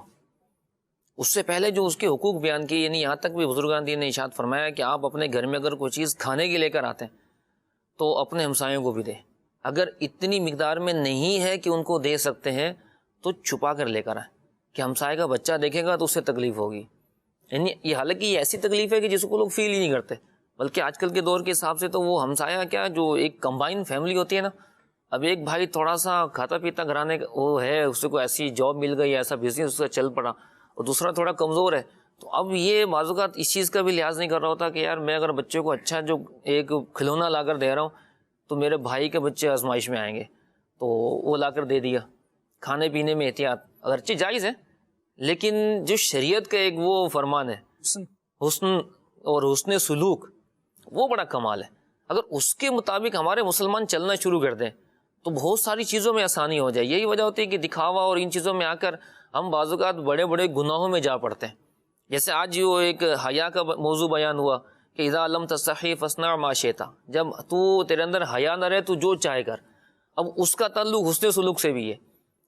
اس سے پہلے جو اس کے حقوق بیان کیے، یعنی یہاں تک بھی بزرگان دین نے ارشاد فرمایا کہ آپ اپنے گھر میں اگر کوئی چیز کھانے کے لے کر آتے ہیں تو اپنے ہمسایوں کو بھی دیں۔ اگر اتنی مقدار میں نہیں ہے کہ ان کو دے سکتے ہیں تو چھپا کر لے کر آئیں، کہ ہمسائے کا بچہ دیکھے گا تو اس سے تکلیف ہوگی۔ یعنی یہ حالانکہ یہ ایسی تکلیف ہے کہ جس کو لوگ فیل ہی نہیں کرتے، بلکہ آج کل کے دور کے حساب سے تو وہ ہمسایہ کیا، جو ایک کمبائن فیملی ہوتی ہے نا، اب ایک بھائی تھوڑا سا کھاتا پیتا گھرانے کا وہ ہے، اس کو ایسی جاب مل گئی، ایسا بزنس اس کا چل پڑا، اور دوسرا تھوڑا کمزور ہے، تو اب یہ بعض اوقات اس چیز کا بھی لحاظ نہیں کر رہا ہوتا کہ یار میں اگر بچے کو اچھا جو ایک کھلونا لا کر دے رہا ہوں تو میرے بھائی کے بچے آزمائش میں آئیں گے، تو وہ لا کر دے دیا۔ کھانے پینے میں احتیاط اگرچہ جائز ہے، لیکن جو شریعت کا ایک وہ فرمان ہے حسن اور حسن سلوک، وہ بڑا کمال ہے۔ اگر اس کے مطابق ہمارے مسلمان چلنا شروع کر دیں تو بہت ساری چیزوں میں آسانی ہو جائے۔ یہی وجہ ہوتی ہے کہ دکھاوا اور ان چیزوں میں آ کر ہم بعض اوقات بڑے بڑے گناہوں میں جا پڑتے ہیں۔ جیسے آج جو ایک حیا کا موضوع بیان ہوا کہ اذا لم تستحی فاصنع ما شئت، جب تیرے اندر حیا نہ رہے تو جو چاہے کر۔ اب اس کا تعلق حسن سلوک سے بھی ہے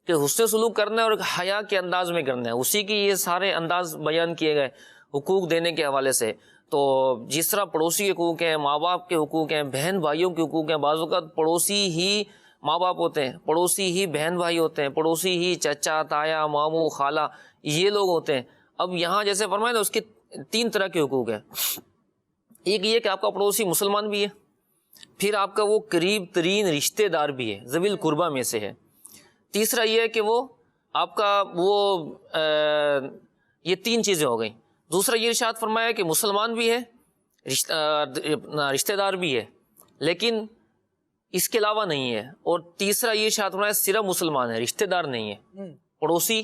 کہ حسن سلوک کرنا ہے اور حیا کے انداز میں کرنا ہے، اسی کی یہ سارے انداز بیان کیے گئے حقوق دینے کے حوالے سے۔ تو جس طرح پڑوسی کے حقوق ہیں، ماں باپ کے حقوق ہیں، بہن بھائیوں کے حقوق ہیں، بعض اوقات پڑوسی ہی ماں باپ ہوتے ہیں، پڑوسی ہی بہن بھائی ہوتے ہیں، پڑوسی ہی چچا تایا ماموں خالہ یہ لوگ ہوتے ہیں۔ اب یہاں جیسے فرمایا نا اس کے 3 طرح کے حقوق ہیں۔ ایک یہ کہ آپ کا پڑوسی مسلمان بھی ہے، پھر آپ کا وہ قریب ترین رشتہ دار بھی ہے، ذوی القربہ میں سے ہے۔ تیسرا یہ ہے کہ وہ آپ کا وہ یہ 3 چیزیں ہو گئیں۔ دوسرا یہ ارشاد فرمایا کہ مسلمان بھی ہے، رشتہ دار بھی ہے، لیکن اس کے علاوہ نہیں ہے۔ اور تیسرا یہ ارشاد فرمایا صرف مسلمان ہے، رشتہ دار نہیں ہے، پڑوسی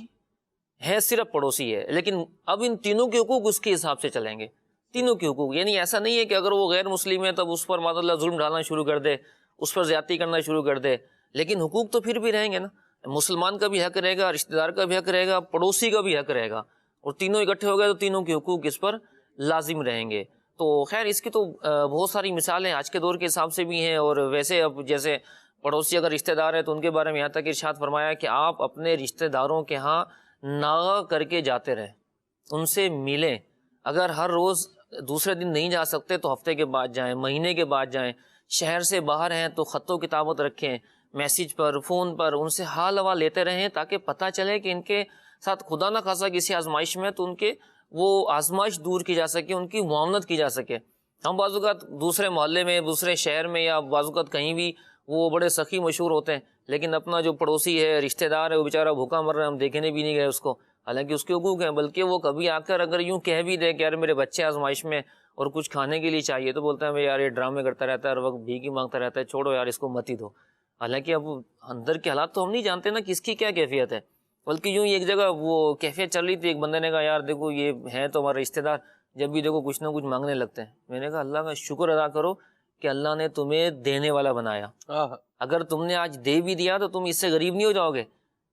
ہے، صرف پڑوسی ہے۔ لیکن اب ان تینوں کے حقوق اس کے حساب سے چلیں گے، تینوں کے حقوق۔ یعنی ایسا نہیں ہے کہ اگر وہ غیر مسلم ہے تب اس پر معاذ اللہ ظلم ڈالنا شروع کر دے، اس پر زیادتی کرنا شروع کر دے، لیکن حقوق تو پھر بھی رہیں گے نا۔ مسلمان کا بھی حق رہے گا، رشتہ دار کا بھی حق رہے گا، پڑوسی کا بھی حق رہے گا، اور تینوں اکٹھے ہو گئے تو تینوں کے حقوق اس پر لازم رہیں گے۔ تو خیر اس کی تو بہت ساری مثالیں آج کے دور کے حساب سے بھی ہیں، اور ویسے اب جیسے پڑوسی اگر رشتہ دار ہیں تو ان کے بارے میں یہاں تک ارشاد فرمایا کہ آپ اپنے رشتہ داروں کے ہاں ناغہ کر کے جاتے رہیں، ان سے ملیں. اگر ہر روز دوسرے دن نہیں جا سکتے تو ہفتے کے بعد جائیں، مہینے کے بعد جائیں. شہر سے باہر ہیں تو خط و کتابت رکھیں، میسیج پر، فون پر ان سے حال ہوا لیتے رہیں، تاکہ پتہ چلے کہ ان کے ساتھ خدا نہ خاصا کسی آزمائش میں تو ان کے وہ آزمائش دور کی جا سکے، ان کی معاونت کی جا سکے. ہم بعض اوقات دوسرے محلے میں، دوسرے شہر میں، یا بعض اوقات کہیں بھی وہ بڑے سخی مشہور ہوتے ہیں، لیکن اپنا جو پڑوسی ہے، رشتہ دار ہے، وہ بیچارہ بھوکا مر رہا ہے، ہم دیکھنے بھی نہیں گئے اس کو، حالانکہ اس کے حقوق ہیں. بلکہ وہ کبھی آ کر اگر یوں کہہ بھی دے کہ یار میرے بچے آزمائش میں اور کچھ کھانے کے لیے چاہیے، تو بولتے ہیں بھائی یار یہ ڈرامے کرتا رہتا ہے، ہر وقت بھیک ہی مانگتا رہتا ہے، چھوڑو یار اس کو مت ہی دو. حالانکہ اب اندر کے حالات تو ہم نہیں جانتے نا کس کی کیا کیفیت ہے. بلکہ یوں ہی ایک جگہ وہ کیفیت چل رہی تھی، ایک بندے نے کہا یار دیکھو یہ ہیں تو ہمارے رشتہ دار، جب بھی دیکھو کچھ نہ کچھ مانگنے لگتے ہیں. میں نے کہا اللہ کا شکر ادا کرو کہ اللہ نے تمہیں دینے والا بنایا. اگر تم نے آج دے بھی دیا تو تم اس سے غریب نہیں ہو جاؤ گے،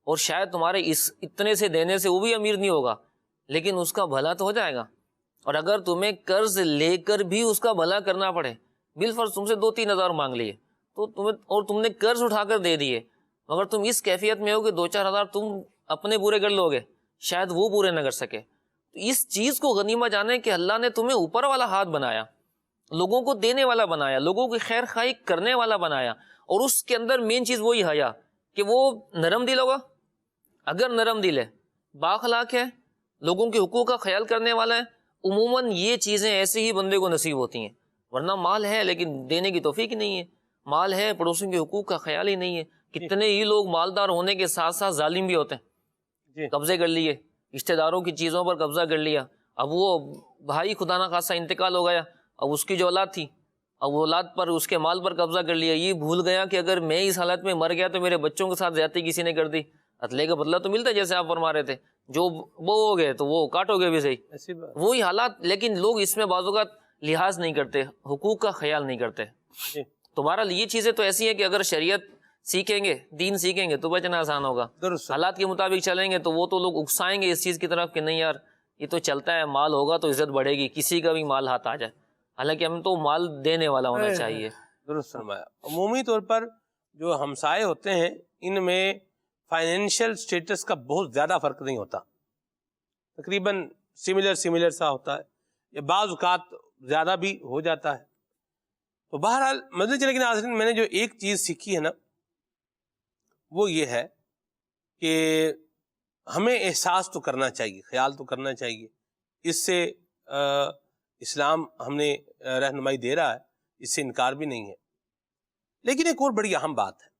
اور شاید تمہارے اس اتنے سے دینے سے وہ بھی امیر نہیں ہوگا، لیکن اس کا بھلا تو ہو جائے گا. اور اگر تمہیں قرض لے کر بھی اس کا بھلا کرنا پڑے، بالفرض تم سے 2-3 ہزار مانگ لیے تو تم نے قرض اٹھا کر دے دیے، مگر تم اس کیفیت میں ہو کہ 2-4 ہزار تم اپنے پورے کر لو گے، شاید وہ پورے نہ کر سکے. تو اس چیز کو غنیمت جانے کہ اللہ نے تمہیں اوپر والا ہاتھ بنایا، لوگوں کو دینے والا بنایا، لوگوں کی خیر خواہی کرنے والا بنایا. اور اس کے اندر مین چیز وہی حیا کہ وہ نرم دل ہوگا. اگر نرم دل ہے، بااخلاق ہے، لوگوں کے حقوق کا خیال کرنے والا ہے، عموماً یہ چیزیں ایسے ہی بندے کو نصیب ہوتی ہیں. ورنہ مال ہے لیکن دینے کی توفیق نہیں ہے، مال ہے پڑوسیوں کے حقوق کا خیال ہی نہیں ہے. کتنے ہی لوگ مالدار ہونے کے ساتھ ساتھ ظالم بھی ہوتے ہیں، قبضے کر لیے، رشتہ داروں کی چیزوں پر قبضہ کر لیا. اب وہ بھائی خدا نہ خاصا انتقال ہو گیا، اب اس کی جو اولاد تھی، اب وہ اولاد پر اس کے مال پر قبضہ کر لیا. یہ بھول گیا کہ اگر میں اس حالت میں مر گیا تو میرے بچوں کے ساتھ زیادتی کسی نے کر دی، عدلے کا بدلہ تو ملتا ہے جیسے آپ فرما رہے تھے، جو وہ ہو گئے تو وہ کاٹو گے بھی صحیح، وہی حالات. لیکن لوگ اس میں بعض اوقات لحاظ نہیں کرتے، حقوق کا خیال نہیں کرتے. تو بہرحال یہ چیزیں تو ایسی ہیں کہ اگر شریعت سیکھیں گے، دین سیکھیں گے تو بچنا آسان ہوگا. حالات کے مطابق چلیں گے تو وہ تو لوگ اکسائیں گے اس چیز کی طرف کہ نہیں یار یہ تو چلتا ہے، مال ہوگا تو عزت بڑھے گی، کسی کا بھی مال ہاتھ آ جائے. حالانکہ ہم تو مال دینے والا ہونا چاہیے. درست فرمایا. عمومی طور پر جو ہمسائے ہوتے ہیں ان میں فائنینشیل سٹیٹس کا بہت زیادہ فرق نہیں ہوتا، تقریباً سملر سا ہوتا ہے، یا بعض اوقات زیادہ بھی ہو جاتا ہے. تو بہرحال مدنی چینل کے ناظرین، میں نے جو ایک چیز سیکھی ہے نا وہ یہ ہے کہ ہمیں احساس تو کرنا چاہیے، خیال تو کرنا چاہیے. اس سے اسلام ہم نے رہنمائی دے رہا ہے، اس سے انکار بھی نہیں ہے. لیکن ایک اور بڑی اہم بات ہے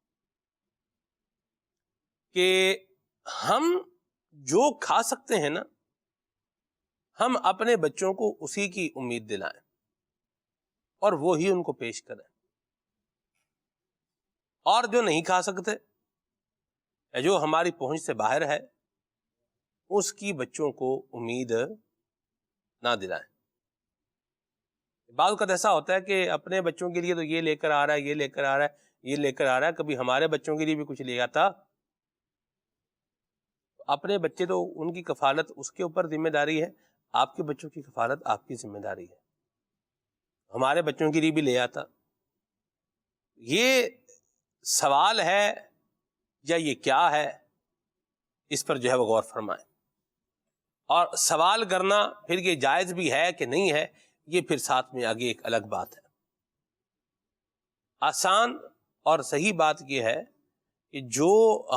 کہ ہم جو کھا سکتے ہیں نا، ہم اپنے بچوں کو اسی کی امید دلائیں اور وہی ان کو پیش کریں. اور جو نہیں کھا سکتے یا جو ہماری پہنچ سے باہر ہے، اس کی بچوں کو امید نہ دلائیں. بعض اوقات ایسا ہوتا ہے کہ اپنے بچوں کے لیے تو یہ لے کر آ رہا ہے، یہ لے کر آ رہا ہے، یہ لے کر آ رہا ہے، کبھی ہمارے بچوں کے لیے بھی کچھ لے آتا. اپنے بچے تو ان کی کفالت اس کے اوپر ذمہ داری ہے، آپ کے بچوں کی کفالت آپ کی ذمہ داری ہے. ہمارے بچوں کے لیے بھی لے آتا. یہ سوال ہے یا یہ کیا ہے، اس پر جو ہے وہ غور فرمائیں. اور سوال کرنا پھر یہ جائز بھی ہے کہ نہیں ہے، یہ پھر ساتھ میں آگے ایک الگ بات ہے. آسان اور صحیح بات یہ ہے کہ جو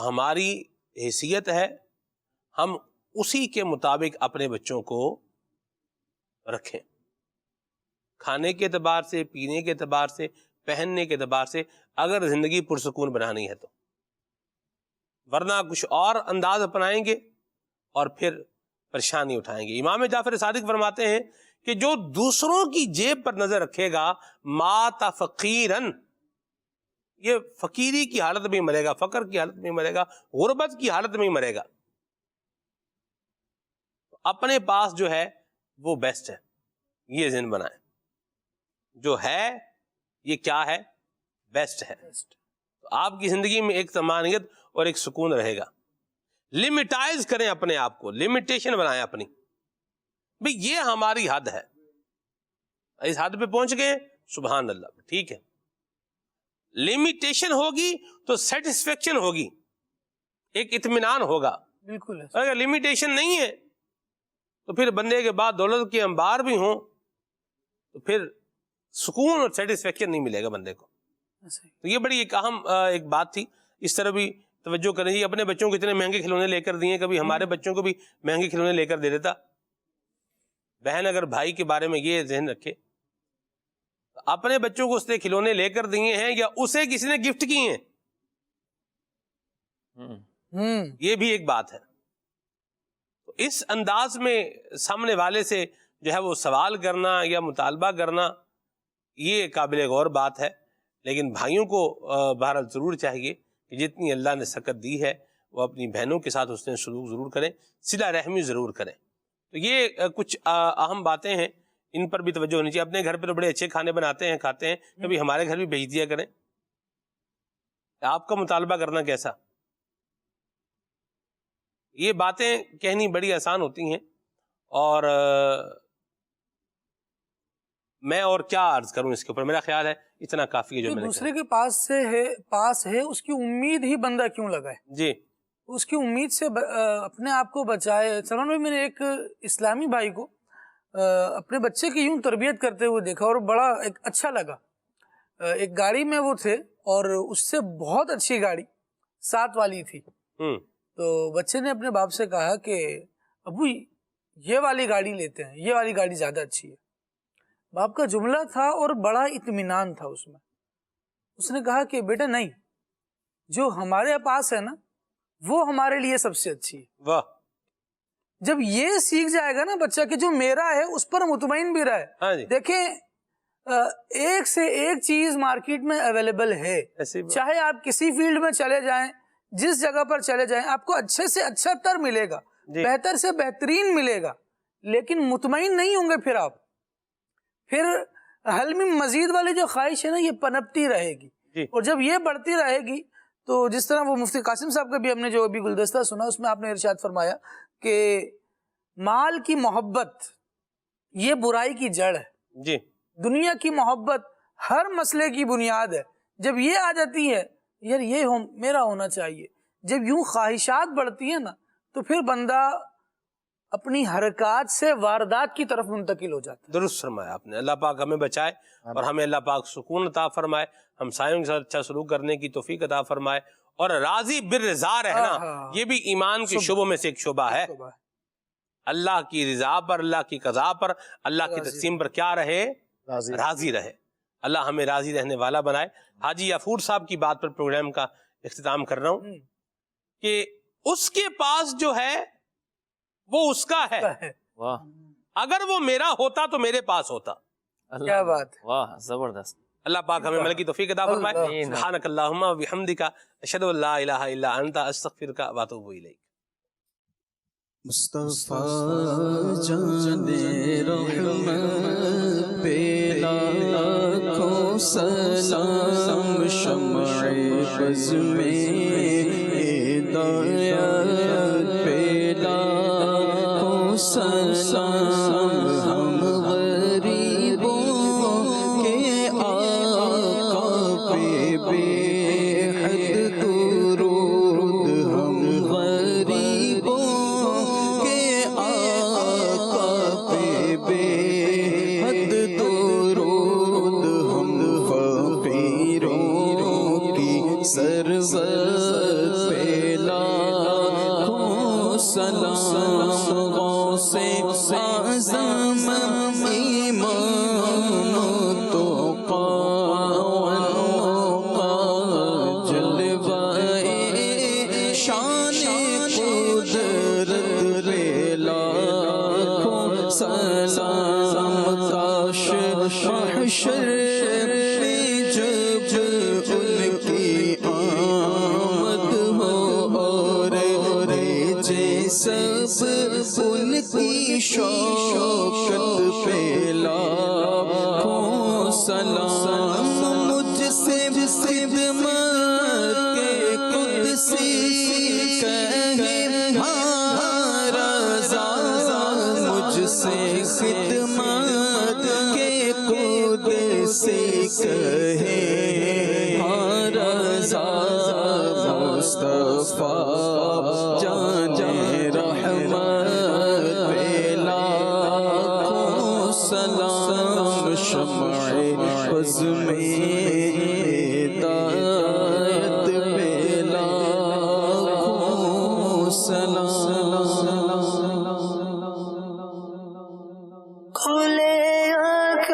ہماری حیثیت ہے ہم اسی کے مطابق اپنے بچوں کو رکھیں، کھانے کے اعتبار سے، پینے کے اعتبار سے، پہننے کے اعتبار سے، اگر زندگی پرسکون بنانی ہے تو. ورنہ کچھ اور انداز اپنائیں گے اور پھر پریشانی اٹھائیں گے. امام جعفر صادق فرماتے ہیں کہ جو دوسروں کی جیب پر نظر رکھے گا مات فقیرن، یہ فقیری کی حالت میں مرے گا، فقر کی حالت میں مرے گا، غربت کی حالت میں مرے گا. اپنے پاس جو ہے وہ بیسٹ ہے، یہ ذہن بنائیں. جو ہے یہ کیا ہے، بیسٹ ہے. تو آپ کی زندگی میں ایک طمانینت اور ایک سکون رہے گا. لمیٹائز کریں اپنے آپ کو، لمیٹیشن بنائیں اپنی، بھئی یہ ہماری حد ہے. اس حد پہ پہنچ گئے سبحان اللہ, ٹھیک ہے. لمیٹیشن ہوگی تو سیٹسفیکشن ہوگی, ایک اطمینان ہوگا. بالکل. اگر لمیٹیشن نہیں ہے تو پھر بندے کے بعد دولت کے انبار بھی ہوں تو پھر سکون اور سیٹسفیکشن نہیں ملے گا بندے کو. تو یہ بڑی ایک اہم ایک بات تھی. اس طرح بھی توجہ کریں جی. اپنے بچوں کو اتنے مہنگے کھلونے لے کر دیے, کبھی ہمارے بچوں کو بھی مہنگے کھلونے لے کر دے دیتا. بہن اگر بھائی کے بارے میں یہ ذہن رکھے, اپنے بچوں کو اس نے کھلونے لے کر دیے ہیں یا اسے کسی نے گفٹ کیے ہیں, یہ بھی ایک بات ہے. تو اس انداز میں سامنے والے سے جو ہے وہ سوال کرنا یا مطالبہ کرنا یہ قابل غور بات ہے. لیکن بھائیوں کو بہرحال ضرور چاہیے کہ جتنی اللہ نے سکت دی ہے وہ اپنی بہنوں کے ساتھ اس نے سلوک ضرور کریں, صلہ رحمی ضرور کریں. تو یہ کچھ اہم باتیں ہیں, ان پر بھی توجہ ہونی چاہیے. اپنے گھر پہ تو بڑے اچھے کھانے بناتے ہیں, کھاتے ہیں, کبھی ہمارے گھر بھی بھیج دیا کریں. آپ کا مطالبہ کرنا کیسا؟ یہ باتیں کہنی بڑی آسان ہوتی ہیں, اور میں اور کیا عرض کروں اس کے اوپر. میرا خیال ہے اتنا کافی ہے جو میں نے دوسرے کے پاس ہے اس کی امید ہی بندہ کیوں لگائے. جی, اس کی امید سے اپنے آپ کو بچائے. سلمان بھائی, میں نے ایک اسلامی بھائی کو اپنے بچے کی یوں تربیت کرتے ہوئے دیکھا اور بڑا ایک اچھا لگا. ایک گاڑی میں وہ تھے اور اس سے بہت اچھی گاڑی 7 والی تھی. تو بچے نے اپنے باپ سے کہا کہ ابو یہ والی گاڑی لیتے ہیں, یہ والی گاڑی زیادہ اچھی ہے. باپ کا جملہ تھا اور بڑا اطمینان تھا اس میں. اس نے کہا کہ بیٹا نہیں, جو ہمارے پاس ہے نا وہ ہمارے لیے سب سے اچھی ہے. واہ. جب یہ سیکھ جائے گا نا بچہ کہ جو میرا ہے اس پر مطمئن بھی رہے. دیکھیں ایک سے ایک چیز مارکیٹ میں اویلیبل ہے, چاہے آپ کسی فیلڈ میں چلے جائیں, جس جگہ پر چلے جائیں, آپ کو اچھے سے اچھا تر ملے گا, بہتر سے بہترین ملے گا. لیکن مطمئن نہیں ہوں گے پھر حل میں مزید والی جو خواہش ہے نا یہ پنپتی رہے گی. اور جب یہ بڑھتی رہے گی تو جس طرح وہ مفتی قاسم صاحب کا بھی ہم نے جو ابھی گلدستہ سنا اس میں آپ نے ارشاد فرمایا کہ مال کی محبت یہ برائی کی جڑ ہے. جی, دنیا کی محبت ہر مسئلے کی بنیاد ہے. جب یہ آ جاتی ہے یار یہ میرا ہونا چاہیے, جب یوں خواہشات بڑھتی ہیں نا تو پھر بندہ اپنی حرکات سے واردات کی طرف منتقل ہو جاتا ہے. درست فرمایا آپ نے. اللہ پاک ہمیں بچائے اور ہمیں اللہ پاک سکون عطا فرمائے, ہمسایوں کے ساتھ اچھا سلوک کرنے کی توفیق عطا فرمائے, اور راضی بالرضا رہنا یہ بھی ایمان کے شعبوں میں سے ایک شعبہ ہے. اللہ کی رضا پر, اللہ کی قضا پر, اللہ کی تقسیم پر کیا رہے؟ راضی رہے. اللہ ہمیں راضی رہنے والا بنائے. حاجی یافور صاحب کی بات پر پروگرام کا اختتام کر رہا ہوں کہ اس کے پاس جو ہے وہ اس کا ہے. اگر وہ میرا ہوتا تو میرے پاس ہوتا. کیا بات, واہ زبردست. اللہ پاک ہمیں ملکی توفیق عطا فرمائے. سبحانک اللہم و بحمدک اشہد ان لا الہ الا انت استغفرک و اتوب الیک. مصطفیٰ جان رحمت پہ لاکھوں سلام, شمع بز میں ہدایت پہ لاکھوں سلام, ہم غریبوں کے آقا پہ بے حد درود, ہم غریبوں سرور پہ لاکھوں سلام, غوث اعظم ایمان تو جلوائے شان قدرت پہ لاکھوں سلام, کاش محشر سب ان کی شوکت پہ لاکھوں سلام, مجھ سے خدمت کے قدسی کہے ہاں رضا, مجھ سے خدمت کے سے کہے رضا مصطفیٰ جانے رحمت پہ لاکھوں سلام شمع بز میں ہدایت پہ لاکھوں سلام کھلے آنکھ